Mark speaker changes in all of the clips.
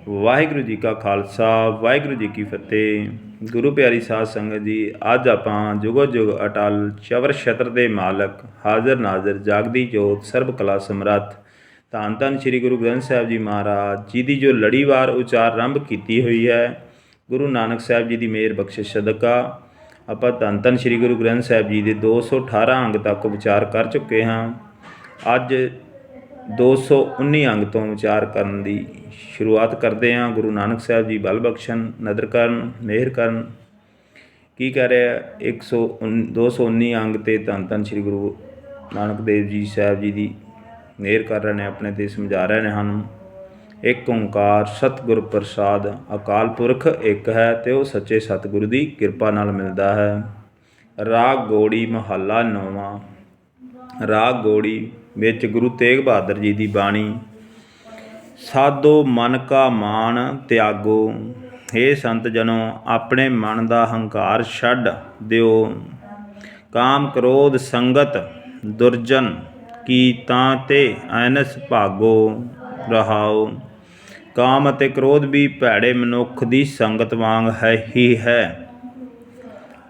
Speaker 1: ਵਾਹਿਗੁਰੂ ਜੀ ਕਾ ਖਾਲਸਾ ਵਾਹਿਗੁਰੂ ਜੀ ਕੀ ਫਤਿਹ। ਗੁਰੂ ਪਿਆਰੀ ਸਾਧ ਸੰਗਤ ਜੀ, ਅੱਜ ਆਪਾਂ ਜੁਗੋ ਜੁਗ ਅਟਲ ਚਵਰ ਛਤਰ ਦੇ ਮਾਲਕ ਹਾਜ਼ਰ ਨਾਜ਼ਰ ਜਾਗਦੀ ਜੋਤ ਸਰਬ ਕਲਾ ਸਮਰੱਥ ਧੰਨ ਧੰਨ ਸ੍ਰੀ ਗੁਰੂ ਗ੍ਰੰਥ ਸਾਹਿਬ ਜੀ ਮਹਾਰਾਜ ਜੀ ਦੀ ਜੋ ਲੜੀਵਾਰ ਉਚਾਰ ਆਰੰਭ ਕੀਤੀ ਹੋਈ ਹੈ, ਗੁਰੂ ਨਾਨਕ ਸਾਹਿਬ ਜੀ ਦੀ ਮਿਹਰ ਬਖਸ਼ਿਸ਼ ਸਦਕਾ ਆਪਾਂ ਧੰਨ ਧੰਨ ਸ੍ਰੀ ਗੁਰੂ ਗ੍ਰੰਥ ਸਾਹਿਬ ਜੀ ਦੇ 218 ਅੰਗ ਤੱਕ ਵਿਚਾਰ ਕਰ ਚੁੱਕੇ ਹਾਂ। ਅੱਜ 219 ਅੰਗ ਤੋਂ ਵਿਚਾਰ ਕਰਨ ਦੀ ਸ਼ੁਰੂਆਤ ਕਰਦੇ ਹਾਂ। ਗੁਰੂ ਨਾਨਕ ਸਾਹਿਬ ਜੀ ਬਲ ਬਖਸ਼ਣ, ਨਦਰ ਕਰਨ, ਮਿਹਰ ਕਰਨ। ਕੀ ਕਹਿ ਰਿਹਾ 219 ਅੰਗ 'ਤੇ ਧੰਨ ਧੰਨ ਸ੍ਰੀ ਗੁਰੂ ਨਾਨਕ ਦੇਵ ਜੀ ਸਾਹਿਬ ਜੀ ਦੀ ਮਿਹਰ ਕਰ ਰਹੇ ਨੇ, ਆਪਣੇ 'ਤੇ ਸਮਝਾ ਰਹੇ ਨੇ ਹਨ। ਇੱਕ ਓਂਕਾਰ ਸਤਿਗੁਰ ਪ੍ਰਸਾਦ, ਅਕਾਲ ਪੁਰਖ ਇੱਕ ਹੈ ਅਤੇ ਉਹ ਸੱਚੇ ਸਤਿਗੁਰੂ ਦੀ ਕਿਰਪਾ ਨਾਲ ਮਿਲਦਾ ਹੈ। ਰਾਗ ਗੌੜੀ ਮਹੱਲਾ ਨੌਵਾਂ। ਰਾਗ ਗੌੜੀ ਵਿੱਚ ਗੁਰੂ ਤੇਗ ਬਹਾਦਰ ਜੀ ਦੀ ਬਾਣੀ। ਸਾਧੋ ਮਨ ਕਾ ਮਾਣ ਤਿਆਗੋ, ਹੇ ਸੰਤ ਜਨੋ ਆਪਣੇ ਮਨ ਦਾ ਹੰਕਾਰ ਛੱਡ ਦਿਓ। ਕਾਮ ਕ੍ਰੋਧ ਸੰਗਤ ਦੁਰਜਨ ਕੀ ਤਾਂ ਤੇ ਐਨਸ ਭਾਗੋ ਰਹਾਓ। ਕਾਮ ਅਤੇ ਕ੍ਰੋਧ ਵੀ ਭੈੜੇ ਮਨੁੱਖ ਦੀ ਸੰਗਤ ਵਾਂਗ ਹੀ ਹੈ।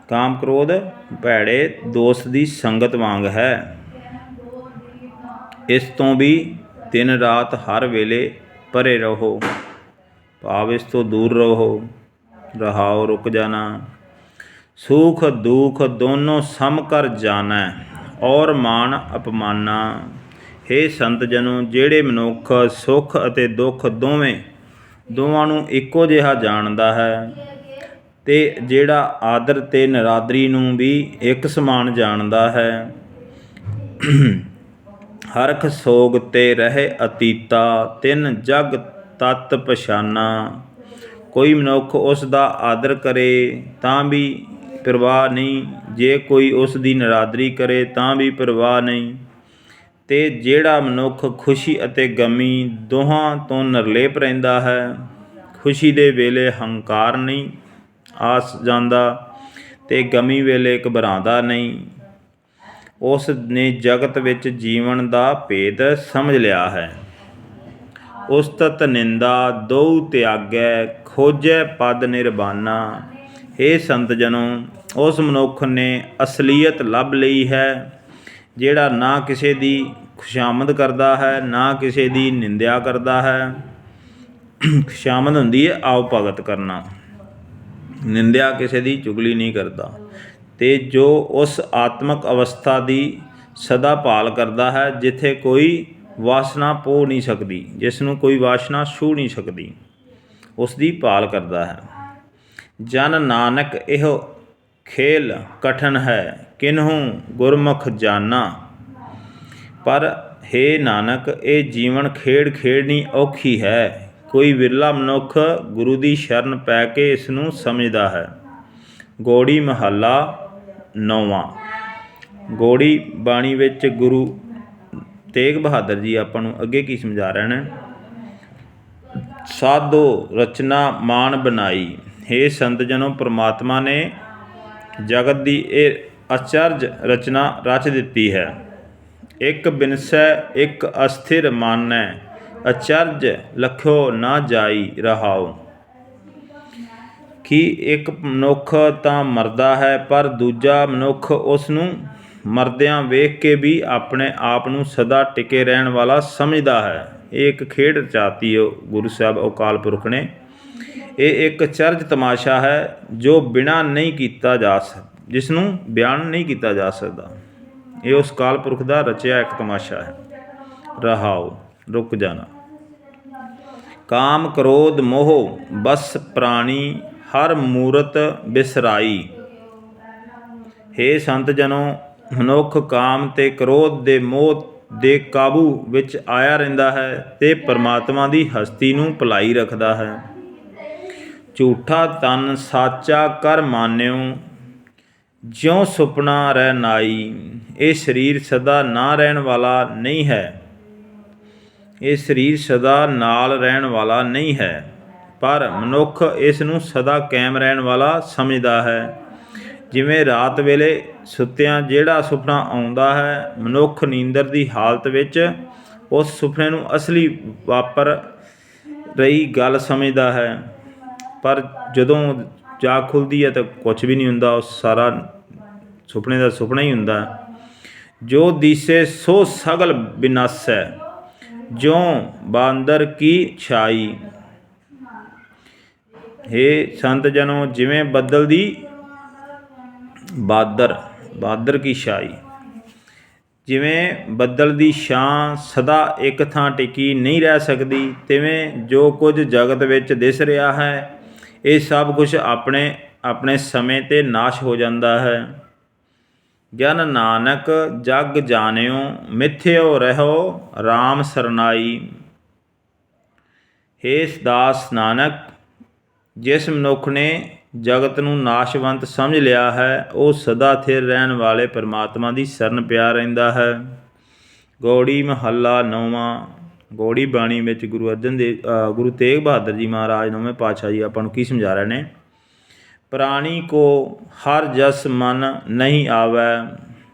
Speaker 1: ਕਾਮ ਕ੍ਰੋਧ ਭੈੜੇ ਦੋਸਤ ਦੀ ਸੰਗਤ ਵਾਂਗ ਹੈ। ਇਸ ਤੋਂ ਵੀ ਦਿਨ ਰਾਤ ਹਰ ਵੇਲੇ ਪਰੇ ਰਹੋ, ਭਾਵ ਇਸ ਤੋਂ ਦੂਰ ਰਹੋ। ਰਹਾਓ ਰੁਕ ਜਾਣਾ। ਸੁਖ ਦੁਖ ਦੋਨੋਂ ਸਮ ਕਰ ਜਾਣਾ ਔਰ ਮਾਨ ਅਪਮਾਨਾ। ਹੇ ਸੰਤ ਜਨੋ, ਜਿਹੜੇ ਮਨੁੱਖ ਸੁੱਖ ਅਤੇ ਦੁੱਖ ਦੋਵਾਂ ਨੂੰ ਇੱਕੋ ਜਿਹਾ ਜਾਣਦਾ ਹੈ ਅਤੇ ਜਿਹੜਾ ਆਦਰ ਅਤੇ ਨਿਰਾਦਰੀ ਨੂੰ ਵੀ ਇੱਕ ਸਮਾਨ ਜਾਣਦਾ ਹੈ। ਹਰਖ ਸੋਗ ਤੇ ਰਹੇ ਅਤੀਤਾ, ਤਿੰਨ ਜਗ ਤਤ ਪਛਾਨਾ। ਕੋਈ ਮਨੁੱਖ ਉਸ ਦਾ ਆਦਰ ਕਰੇ ਤਾਂ ਵੀ ਪਰਵਾਹ ਨਹੀਂ, ਜੇ ਕੋਈ ਉਸ ਦੀ ਨਿਰਾਦਰੀ ਕਰੇ ਤਾਂ ਵੀ ਪਰਵਾਹ ਨਹੀਂ। ਅਤੇ ਜਿਹੜਾ ਮਨੁੱਖ ਖੁਸ਼ੀ ਅਤੇ ਗਮੀ ਦੋਹਾਂ ਤੋਂ ਨਿਰਲੇਪ ਰਹਿੰਦਾ ਹੈ, ਖੁਸ਼ੀ ਦੇ ਵੇਲੇ ਹੰਕਾਰ ਨਹੀਂ ਆ ਜਾਂਦਾ ਅਤੇ ਗਮੀ ਵੇਲੇ ਘਬਰਾਉਂਦਾ ਨਹੀਂ, ਉਸ ਨੇ ਜਗਤ ਵਿੱਚ ਜੀਵਨ ਦਾ ਭੇਦ ਸਮਝ ਲਿਆ ਹੈ। ਉਸਤਤ ਨਿੰਦਾ ਦਉ ਤਿਆਗੈ, ਖੋਜੈ ਪਦ ਨਿਰਬਾਨਾ। ਹੇ ਸੰਤ ਜਨੋ, ਉਸ ਮਨੁੱਖ ਨੇ ਅਸਲੀਅਤ ਲੱਭ ਲਈ ਹੈ, ਜਿਹੜਾ ਨਾ ਕਿਸੇ ਦੀ ਖੁਸ਼ਾਮਦ ਕਰਦਾ ਹੈ, ਨਾ ਕਿਸੇ ਦੀ ਨਿੰਦਿਆ ਕਰਦਾ ਹੈ। ਖੁਸ਼ਾਮਦ ਹੁੰਦੀ ਹੈ ਆਓ ਭਗਤ ਕਰਨਾ, ਨਿੰਦਿਆ ਕਿਸੇ ਦੀ ਚੁਗਲੀ ਨਹੀਂ ਕਰਦਾ। ਅਤੇ ਜੋ ਉਸ ਆਤਮਕ ਅਵਸਥਾ ਦੀ ਸਦਾ ਭਾਲ ਕਰਦਾ ਹੈ, ਜਿੱਥੇ ਕੋਈ ਵਾਸਨਾ ਪੋ ਨਹੀਂ ਸਕਦੀ, ਜਿਸ ਨੂੰ ਕੋਈ ਵਾਸਨਾ ਛੂਹ ਨਹੀਂ ਸਕਦੀ, ਉਸ ਦੀ ਭਾਲ ਕਰਦਾ ਹੈ। ਜਨ ਨਾਨਕ ਇਹੋ ਖੇਲ ਕਠਨ ਹੈ, ਕਿਨਹੂ ਗੁਰਮੁਖ ਜਾਨਾ। ਪਰ ਹੇ ਨਾਨਕ, ਇਹ ਜੀਵਨ ਖੇਡ ਖੇਡਣੀ ਔਖੀ ਹੈ। ਕੋਈ ਵਿਰਲਾ ਮਨੁੱਖ ਗੁਰੂ ਦੀ ਸ਼ਰਨ ਪੈ ਕੇ ਇਸ ਨੂੰ ਸਮਝਦਾ ਹੈ। ਗੌੜੀ ਮਹੱਲਾ ਨੌਵਾਂ। ਗੌੜੀ ਬਾਣੀ ਵਿੱਚ ਗੁਰੂ ਤੇਗ ਬਹਾਦਰ ਜੀ ਆਪਾਂ ਨੂੰ ਅੱਗੇ ਕੀ ਸਮਝਾ ਰਹੇ ਨੇ। ਸਾਧੋ ਰਚਨਾ ਮਾਨ ਬਣਾਈ। ਹੇ ਸੰਤ ਜਨੋ, ਪਰਮਾਤਮਾ ਨੇ ਜਗਤ ਦੀ ਇਹ ਅਚਰਜ ਰਚਨਾ ਰਚ ਦਿੱਤੀ ਹੈ। ਇੱਕ ਬਿਨਸੈ ਇੱਕ ਅਸਥਿਰ ਮਾਨੈ, ਅਚਰਜ ਲਖਿਓ ਨਾ ਜਾਈ ਰਹਾਓ। ਕਿ ਇੱਕ ਮਨੁੱਖ ਤਾਂ ਮਰਦਾ ਹੈ, ਪਰ ਦੂਜਾ ਮਨੁੱਖ ਉਸ ਨੂੰ ਮਰਦਿਆਂ ਵੇਖ ਕੇ ਵੀ ਆਪਣੇ ਆਪ ਨੂੰ ਸਦਾ ਟਿਕੇ ਰਹਿਣ ਵਾਲਾ ਸਮਝਦਾ ਹੈ। ਇਹ ਇੱਕ ਖੇਡ ਰਚਾਤੀ ਗੁਰੂ ਸਾਹਿਬ ਅਕਾਲ ਪੁਰਖ ਨੇ। ਇਹ ਇੱਕ ਚਰਜ ਤਮਾਸ਼ਾ ਹੈ ਜੋ ਬਿਨਾਂ ਨਹੀਂ ਕੀਤਾ ਜਾ ਸਕਦਾ, ਜਿਸ ਨੂੰ ਬਿਆਨ ਨਹੀਂ ਕੀਤਾ ਜਾ ਸਕਦਾ। ਇਹ ਉਸ ਅਕਾਲ ਪੁਰਖ ਦਾ ਰਚਿਆ ਇੱਕ ਤਮਾਸ਼ਾ ਹੈ। ਰਹਾਓ ਰੁਕ ਜਾਣਾ। ਕਾਮ ਕ੍ਰੋਧ ਮੋਹ ਬਸ ਪ੍ਰਾਣੀ, ਹਰ ਮੂਰਤ ਬਿਸਰਾਈ। ਹੇ ਸੰਤ ਜਨੋ, ਮਨੁੱਖ ਕਾਮ ਅਤੇ ਕ੍ਰੋਧ ਦੇ ਮੋਹ ਦੇ ਕਾਬੂ ਵਿੱਚ ਆਇਆ ਰਹਿੰਦਾ ਹੈ ਅਤੇ ਪਰਮਾਤਮਾ ਦੀ ਹਸਤੀ ਨੂੰ ਭੁਲਾਈ ਰੱਖਦਾ ਹੈ। ਝੂਠਾ ਤਨ ਸਾਚਾ ਕਰ ਮਾਨਿਓ, ਜਿਉਂ ਸੁਪਨਾ ਰਹਿ ਨਾਈ। ਇਹ ਸਰੀਰ ਸਦਾ ਨਾ ਰਹਿਣ ਵਾਲਾ ਨਹੀਂ ਹੈ, ਇਹ ਸਰੀਰ ਸਦਾ ਨਾਲ ਰਹਿਣ ਵਾਲਾ ਨਹੀਂ ਹੈ, ਪਰ ਮਨੁੱਖ ਇਸ ਨੂੰ ਸਦਾ ਕਾਇਮ ਰਹਿਣ ਵਾਲਾ ਸਮਝਦਾ ਹੈ। ਜਿਵੇਂ ਰਾਤ ਵੇਲੇ ਸੁੱਤਿਆਂ ਜਿਹੜਾ ਸੁਪਨਾ ਆਉਂਦਾ ਹੈ, ਮਨੁੱਖ ਨੀਂਦਰ ਦੀ ਹਾਲਤ ਵਿੱਚ ਉਸ ਸੁਪਨੇ ਨੂੰ ਅਸਲੀ ਵਾਪਰ ਰਹੀ ਗੱਲ ਸਮਝਦਾ ਹੈ, ਪਰ ਜਦੋਂ ਜਾਗ ਖੁੱਲ੍ਹਦੀ ਹੈ ਤਾਂ ਕੁਛ ਵੀ ਨਹੀਂ ਹੁੰਦਾ, ਉਹ ਸਾਰਾ ਸੁਪਨੇ ਦਾ ਸੁਪਨਾ ਹੀ ਹੁੰਦਾ। ਜੋ ਦਿਸੇ ਸੋ ਸਗਲ ਵਿਨਾਸੈ, ਜਿਉ ਬਾਂਦਰ ਕੀ ਛਾਈ। ਹੇ ਸੰਤ ਜਨੋ, ਜਿਵੇਂ ਬੱਦਲ ਦੀ ਬਾਦਰ ਕੀ ਛਾਈ, ਜਿਵੇਂ ਬੱਦਲ ਦੀ ਛਾਂ ਸਦਾ ਇੱਕ ਥਾਂ ਟਿਕੀ ਨਹੀਂ ਰਹਿ ਸਕਦੀ, ਤਿਵੇਂ ਜੋ ਕੁਝ ਜਗਤ ਵਿੱਚ ਦਿਸ ਰਿਹਾ ਹੈ ਇਹ ਸਭ ਕੁਝ ਆਪਣੇ ਆਪਣੇ ਸਮੇਂ 'ਤੇ ਨਾਸ਼ ਹੋ ਜਾਂਦਾ ਹੈ। ਜਨ ਨਾਨਕ ਜਗ ਜਾਣਿਓ, ਮਿਥਿਓ ਰਹਿਓ ਰਾਮ ਸਰਨਾਈ। ਹੇ ਦਾਸ ਨਾਨਕ, ਜਿਸ ਮਨੁੱਖ ਨੇ ਜਗਤ ਨੂੰ ਨਾਸ਼ਵੰਤ ਸਮਝ ਲਿਆ ਹੈ ਉਹ ਸਦਾ ਥਿਰ ਰਹਿਣ ਵਾਲੇ ਪਰਮਾਤਮਾ ਦੀ ਸ਼ਰਨ ਪਿਆ ਰਹਿੰਦਾ ਹੈ। ਗੌੜੀ ਮਹੱਲਾ ਨੌਵਾਂ। ਗੌੜੀ ਬਾਣੀ ਵਿੱਚ ਗੁਰੂ ਤੇਗ ਬਹਾਦਰ ਜੀ ਮਹਾਰਾਜ 9ਵੇਂ ਪਾਤਸ਼ਾਹ ਜੀ ਆਪਾਂ ਨੂੰ ਕੀ ਸਮਝਾ ਰਹੇ ਨੇ। ਪ੍ਰਾਣੀ ਕੋ ਹਰ ਜਸ ਮਨ ਨਹੀਂ ਆਵੈ।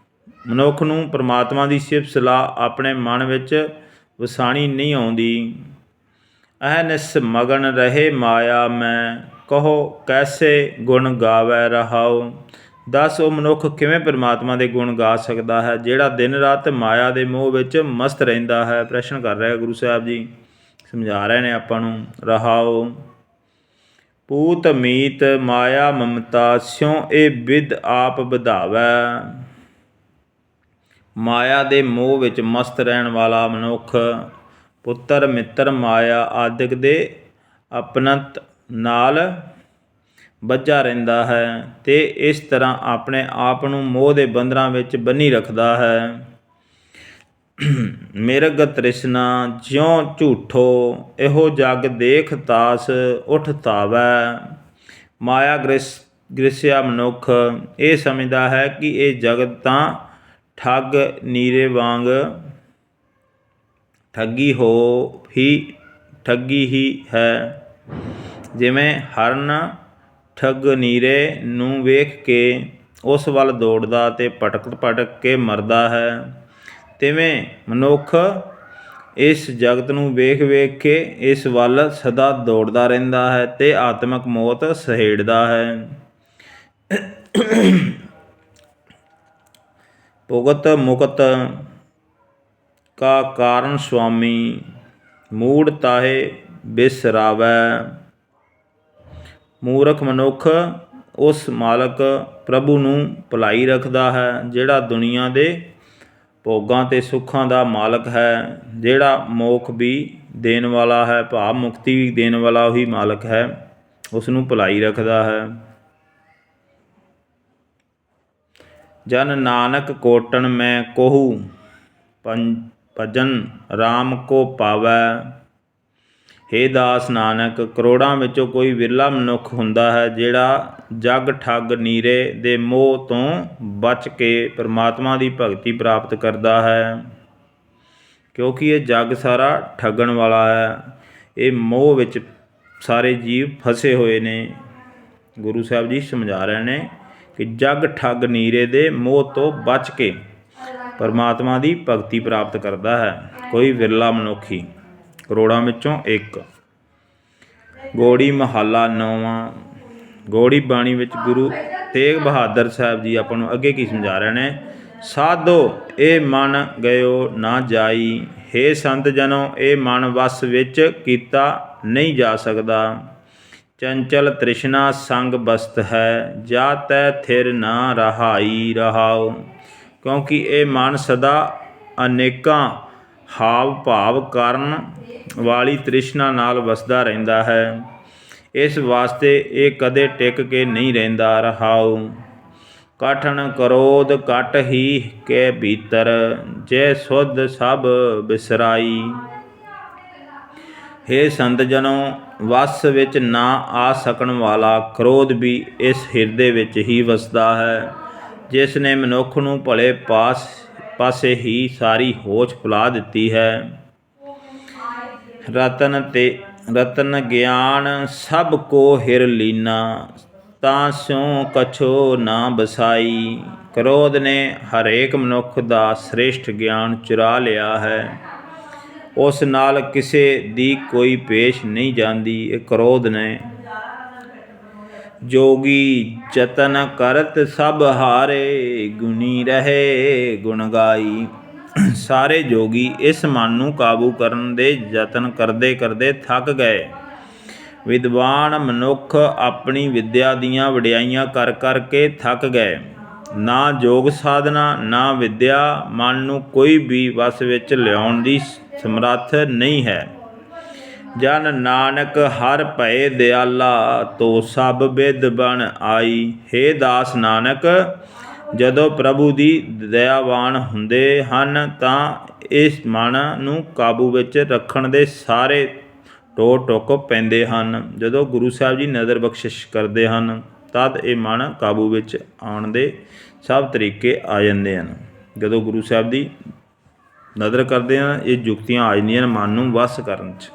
Speaker 1: ਮਨੁੱਖ ਨੂੰ ਪਰਮਾਤਮਾ ਦੀ ਸਿਫਤ ਸਲਾਹ ਆਪਣੇ ਮਨ ਵਿੱਚ ਵਸਾਣੀ ਨਹੀਂ ਆਉਂਦੀ। ਅਹਨਿਸ ਮਗਨ ਰਹੇ ਮਾਇਆ ਮੈਂ, ਕਹੋ ਕੈਸੇ ਗੁਣ ਗਾਵੈ ਰਹਾਉ। ਦੱਸ ਉਹ ਮਨੁੱਖ ਕਿਵੇਂ ਪਰਮਾਤਮਾ ਦੇ ਗੁਣ ਗਾ ਸਕਦਾ ਹੈ ਜਿਹੜਾ ਦਿਨ ਰਾਤ ਮਾਇਆ ਦੇ ਮੋਹ ਵਿੱਚ ਮਸਤ ਰਹਿੰਦਾ ਹੈ। ਪ੍ਰਸ਼ਨ ਕਰ ਰਿਹਾ ਗੁਰੂ ਸਾਹਿਬ ਜੀ, ਸਮਝਾ ਰਹੇ ਨੇ ਆਪਾਂ ਨੂੰ। ਰਹਾਉ ਪੂਤ ਮੀਤ ਮਾਇਆ ਮਮਤਾ, ਸਿਉ ਇਹ ਬਿਦ ਆਪ ਵਧਾਵੈ। ਮਾਇਆ ਦੇ ਮੋਹ ਵਿੱਚ ਮਸਤ ਰਹਿਣ ਵਾਲਾ ਮਨੁੱਖ ਪੁੱਤਰ ਮਿੱਤਰ ਮਾਇਆ ਆਦਿਕ ਦੇ ਅਪਣਤ ਨਾਲ ਬੱਝਾ ਰਹਿੰਦਾ ਹੈ ਅਤੇ ਇਸ ਤਰ੍ਹਾਂ ਆਪਣੇ ਆਪ ਨੂੰ ਮੋਹ ਦੇ ਬੰਧਨਾਂ ਵਿੱਚ ਬੰਨ੍ਹੀ ਰੱਖਦਾ ਹੈ। ਮਿਰਗ ਤ੍ਰਿਸ਼ਨਾ ਜਿਉ ਝੂਠੋ, ਇਹੋ ਜਗ ਦੇਖ ਤਾਸ ਉੱਠ ਧਾਵੈ। ਮਾਇਆ ਗ੍ਰਸਿਆ ਮਨੁੱਖ ਇਹ ਸਮਝਦਾ ਹੈ ਕਿ ਇਹ ਜਗਤ ਤਾਂ ਠੱਗ ਨੀਰੇ ਵਾਂਗ ਠੱਗੀ ਹੀ ਹੈ। ਜਿਵੇਂ ਹਰਨ ਠੱਗ ਨੀਰੇ ਨੂੰ ਵੇਖ ਕੇ ਉਸ ਵੱਲ ਦੌੜਦਾ ਅਤੇ ਭਟਕ ਕੇ ਮਰਦਾ ਹੈ, ਤਿਵੇਂ ਮਨੁੱਖ ਇਸ ਜਗਤ ਨੂੰ ਵੇਖ ਕੇ ਇਸ ਵੱਲ ਸਦਾ ਦੌੜਦਾ ਰਹਿੰਦਾ ਹੈ ਅਤੇ ਆਤਮਿਕ ਮੌਤ ਸਹੇੜਦਾ ਹੈ। ਭੁਗਤ ਮੁਕਤ ਕਾ ਕਾਰਨ ਸੁਆਮੀ, ਮੂੜ ਤਾਹੇ ਬਿਸਰਾਵੈ। ਮੂਰਖ ਮਨੁੱਖ ਉਸ ਮਾਲਕ ਪ੍ਰਭੂ ਨੂੰ ਭੁਲਾਈ ਰੱਖਦਾ ਹੈ ਜਿਹੜਾ ਦੁਨੀਆ ਦੇ ਭੋਗਾਂ ਅਤੇ ਸੁੱਖਾਂ ਦਾ ਮਾਲਕ ਹੈ, ਜਿਹੜਾ ਮੋਖ ਵੀ ਦੇਣ ਵਾਲਾ ਹੈ, ਭਾਵ ਮੁਕਤੀ ਵੀ ਦੇਣ ਵਾਲਾ ਉਹੀ ਮਾਲਕ ਹੈ, ਉਸ ਨੂੰ ਭੁਲਾਈ ਰੱਖਦਾ ਹੈ। ਜਨ ਨਾਨਕ ਕੋਟਣ ਮੈਂ ਕੋਹੂ, ਭਜਨ ਰਾਮ ਕੋ ਪਾਵੈ। ਹੇ ਦਾਸ ਨਾਨਕ, ਕਰੋੜਾਂ ਵਿੱਚੋਂ ਕੋਈ ਵਿਰਲਾ ਮਨੁੱਖ ਹੁੰਦਾ ਹੈ ਜਿਹੜਾ ਜਗ ਠੱਗ ਨੀਰੇ ਦੇ ਮੋਹ ਤੋਂ ਬਚ ਕੇ ਪਰਮਾਤਮਾ ਦੀ ਭਗਤੀ ਪ੍ਰਾਪਤ ਕਰਦਾ ਹੈ, ਕਿਉਂਕਿ ਇਹ ਜਗ ਸਾਰਾ ਠੱਗਣ ਵਾਲਾ ਹੈ। ਇਹ ਮੋਹ ਵਿੱਚ ਸਾਰੇ ਜੀਵ ਫਸੇ ਹੋਏ ਨੇ। ਗੁਰੂ ਸਾਹਿਬ ਜੀ ਸਮਝਾ ਰਹੇ ਨੇ ਕਿ ਜਗ ਠੱਗ ਨੀਰੇ ਦੇ ਮੋਹ ਤੋਂ ਬਚ ਕੇ ਪਰਮਾਤਮਾ ਦੀ ਭਗਤੀ ਪ੍ਰਾਪਤ ਕਰਦਾ ਹੈ ਕੋਈ ਵਿਰਲਾ ਮਨੁੱਖ ਹੀ, ਕਰੋੜਾਂ ਵਿੱਚੋਂ ਇੱਕ। ਗੌੜੀ ਮਹੱਲਾ ਨੌਵਾਂ। ਗੌੜੀ ਬਾਣੀ ਵਿੱਚ ਗੁਰੂ ਤੇਗ ਬਹਾਦਰ ਸਾਹਿਬ ਜੀ ਆਪਾਂ ਨੂੰ ਅੱਗੇ ਕੀ ਸਮਝਾ ਰਹੇ ਨੇ। ਸਾਧੋ ਇਹ ਮਨ ਗਇਓ ਨਾ ਜਾਈ। ਹੇ ਸੰਤ ਜਨੋ, ਇਹ ਮਨ ਵਸ ਵਿੱਚ ਕੀਤਾ ਨਹੀਂ ਜਾ ਸਕਦਾ। ਚੰਚਲ ਤ੍ਰਿਸ਼ਨਾ ਸੰਗ ਬਸਤ ਹੈ, ਜਾ ਤੈ ਥਿਰ ਨਾ ਰਹਾਈ ਰਹਾਉ। ਕਿਉਂਕਿ ਇਹ ਮਨ ਸਦਾ ਅਨੇਕਾਂ ਹਾਵ ਭਾਵ ਕਰਨ ਵਾਲੀ ਤ੍ਰਿਸ਼ਨਾ ਨਾਲ ਵਸਦਾ ਰਹਿੰਦਾ ਹੈ, ਇਸ ਵਾਸਤੇ ਇਹ ਕਦੇ ਟਿਕ ਕੇ ਨਹੀਂ ਰਹਿੰਦਾ। ਰਹਾਉ ਕਠਨ ਕਰੋਧ ਘਟ ਹੀ ਕੇ ਭੀਤਰ, ਜੈ ਸੁਧ ਸਭ ਬਿਸਰਾਈ। ਹੇ ਸੰਤ ਜਨੋ, ਵਸ ਵਿੱਚ ਨਾ ਆ ਸਕਣ ਵਾਲਾ ਕ੍ਰੋਧ ਵੀ ਇਸ ਹਿਰਦੇ ਵਿੱਚ ਹੀ ਵਸਦਾ ਹੈ, ਜਿਸ ਨੇ ਮਨੁੱਖ ਨੂੰ ਭਲੇ ਪਾਸੇ ਹੀ ਸਾਰੀ ਹੋਸ਼ ਭੁਲਾ ਦਿੱਤੀ ਹੈ। ਰਤਨ ਗਿਆਨ ਸਭ ਕੋ ਹਿਰ ਲੀਨਾ, ਤਾਂ ਸਿਉ ਕਛੋ ਨਾ ਬਸਾਈ। ਕ੍ਰੋਧ ਨੇ ਹਰੇਕ ਮਨੁੱਖ ਦਾ ਸ੍ਰੇਸ਼ਟ ਗਿਆਨ ਚੁਰਾ ਲਿਆ ਹੈ। ਉਸ ਨਾਲ ਕਿਸੇ ਦੀ ਕੋਈ ਪੇਸ਼ ਨਹੀਂ ਜਾਂਦੀ। ਇਹ ਕ੍ਰੋਧ ਨੇ। ਜੋਗੀ ਜਤਨ ਕਰਤ ਸਭ ਹਾਰੇ, ਗੁਣੀ ਰਹੇ ਗੁਣ ਗਾਈ। ਸਾਰੇ ਜੋਗੀ ਇਸ ਮਨ ਨੂੰ ਕਾਬੂ ਕਰਨ ਦੇ ਯਤਨ ਕਰਦੇ ਕਰਦੇ ਥੱਕ ਗਏ। ਵਿਦਵਾਨ ਮਨੁੱਖ ਆਪਣੀ ਵਿਦਿਆ ਦੀਆਂ ਵਡਿਆਈਆਂ ਕਰ ਕਰਕੇ ਥੱਕ ਗਏ। ਨਾ ਯੋਗ ਸਾਧਨਾ ਨਾ ਵਿਦਿਆ ਮਨ ਨੂੰ ਕੋਈ ਵੀ ਵਸ ਵਿੱਚ ਲਿਆਉਣ ਦੀ ਸਮਰੱਥ ਨਹੀਂ ਹੈ। ਜਨ ਨਾਨਕ ਹਰਿ ਭਏ ਦਿਆਲਾ, ਤੋ ਸਭ ਬਿਧ ਬਣ ਆਈ। ਹੇ ਦਾਸ ਨਾਨਕ, ਜਦੋਂ ਪ੍ਰਭੂ ਦੀ ਦਇਆਵਾਨ ਹੁੰਦੇ ਹਨ ਤਾਂ ਇਸ ਮਨ ਨੂੰ ਕਾਬੂ ਵਿੱਚ ਰੱਖਣ ਦੇ ਸਾਰੇ ਟੋਰ ਟੁੱਕ ਪੈਂਦੇ ਹਨ। ਜਦੋਂ ਗੁਰੂ ਸਾਹਿਬ ਜੀ ਨਜ਼ਰ ਬਖਸ਼ਿਸ਼ ਕਰਦੇ ਹਨ ਤਦ ਇਹ ਮਨ ਕਾਬੂ ਵਿੱਚ ਆਉਣ ਦੇ ਸਭ ਤਰੀਕੇ ਆ ਜਾਂਦੇ ਹਨ। ਜਦੋਂ ਗੁਰੂ ਸਾਹਿਬ ਦੀ ਨਜ਼ਰ ਕਰਦੇ ਹਨ ਇਹ ਜੁਗਤੀਆਂ ਆ ਜਾਂਦੀਆਂ ਨੇ ਮਨ ਨੂੰ ਵਸ ਕਰਨ 'ਚ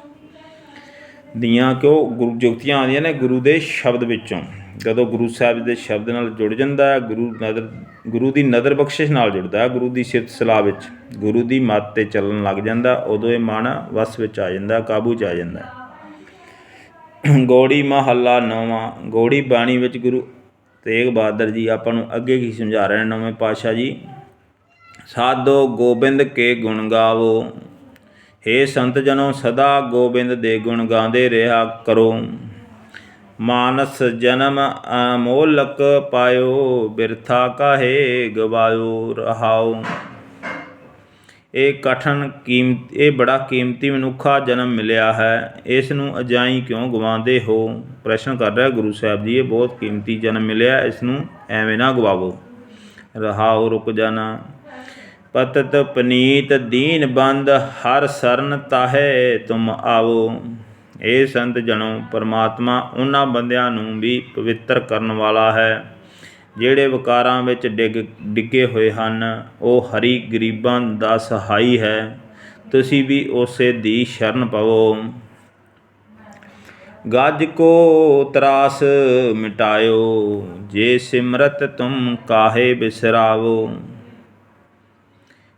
Speaker 1: ਦੀਆਂ, ਕਿਉਂ ਜੁਗਤੀਆਂ ਆਉਂਦੀਆਂ ਨੇ ਗੁਰੂ ਦੇ ਸ਼ਬਦ ਵਿੱਚੋਂ। ਜਦੋਂ ਗੁਰੂ ਸਾਹਿਬ ਦੇ ਸ਼ਬਦ ਨਾਲ ਜੁੜ ਜਾਂਦਾ ਹੈ, ਗੁਰੂ ਦੀ ਨਜ਼ਰ ਬਖਸ਼ਿਸ਼ ਨਾਲ ਜੁੜਦਾ ਹੈ, ਗੁਰੂ ਦੀ ਸਿਫਤ ਸਲਾਹ ਵਿੱਚ ਗੁਰੂ ਦੀ ਮੱਤ 'ਤੇ ਚੱਲਣ ਲੱਗ ਜਾਂਦਾ, ਉਦੋਂ ਇਹ ਮਨ ਵਸ ਵਿੱਚ ਆ ਜਾਂਦਾ, ਕਾਬੂ 'ਚ ਆ ਜਾਂਦਾ। ਗੌੜੀ ਮਹੱਲਾ ਨੌਵਾਂ। ਗੌੜੀ ਬਾਣੀ ਵਿੱਚ ਗੁਰੂ ਤੇਗ ਬਹਾਦਰ ਜੀ ਆਪਾਂ ਨੂੰ ਅੱਗੇ ਕੀ ਸਮਝਾ ਰਹੇ ਨੇ ਨੌਵੇਂ ਪਾਤਸ਼ਾਹ ਜੀ। ਸਾਧੋ ਗੋਬਿੰਦ ਕੇ ਗੁਣ ਗਾਵੋ, ਹੇ ਸੰਤ ਜਨੋ ਸਦਾ ਗੋਬਿੰਦ ਦੇ ਗੁਣ ਗਾਉਂਦੇ ਰਿਹਾ ਕਰੋ। ਮਾਨਸ ਜਨਮ ਅਮੋਲਕ ਪਾਇਓ, ਬਿਰਥਾ ਕਾਹੇ ਗਵਾਇਓ ਰਹਾਓ। ਇਹ ਬੜਾ ਕੀਮਤੀ ਮਨੁੱਖਾ ਜਨਮ ਮਿਲਿਆ ਹੈ, ਇਸ ਨੂੰ ਅਜਾਈਂ ਕਿਉਂ ਗਵਾਉਂਦੇ ਹੋ। ਪ੍ਰਸ਼ਨ ਕਰ ਰਿਹਾ ਗੁਰੂ ਸਾਹਿਬ ਜੀ, ਇਹ ਬਹੁਤ ਕੀਮਤੀ ਜਨਮ ਮਿਲਿਆ, ਇਸ ਨੂੰ ਐਵੇਂ ਨਾ ਗਵਾਵੋ। ਰਹਾਓ ਰੁਕ ਜਾਣਾ। ਪਤਤ ਪਨੀਤ ਦੀਨ ਬੰਦ, ਹਰ ਸਰਨ ਤਾਹੇ ਤੁਮ ਆਵੋ। ਇਹ ਸੰਤ ਜਨੋ, ਪਰਮਾਤਮਾ ਉਹਨਾਂ ਬੰਦਿਆਂ ਨੂੰ ਵੀ ਪਵਿੱਤਰ ਕਰਨ ਵਾਲਾ ਹੈ ਜਿਹੜੇ ਵਿਕਾਰਾਂ ਵਿੱਚ ਡਿੱਗੇ ਹੋਏ ਹਨ। ਉਹ ਹਰੀ ਗਰੀਬਾਂ ਦਾ ਸਹਾਈ ਹੈ, ਤੁਸੀਂ ਵੀ ਉਸੇ ਦੀ ਸ਼ਰਨ ਪਵੋ। ਗੱਜ ਕੋ ਤਰਾਸ ਮਿਟਾਇਓ, ਜੇ ਸਿਮਰਤ ਤੁਮ ਕਾਹੇ ਬਿਸਰਾਵੋ।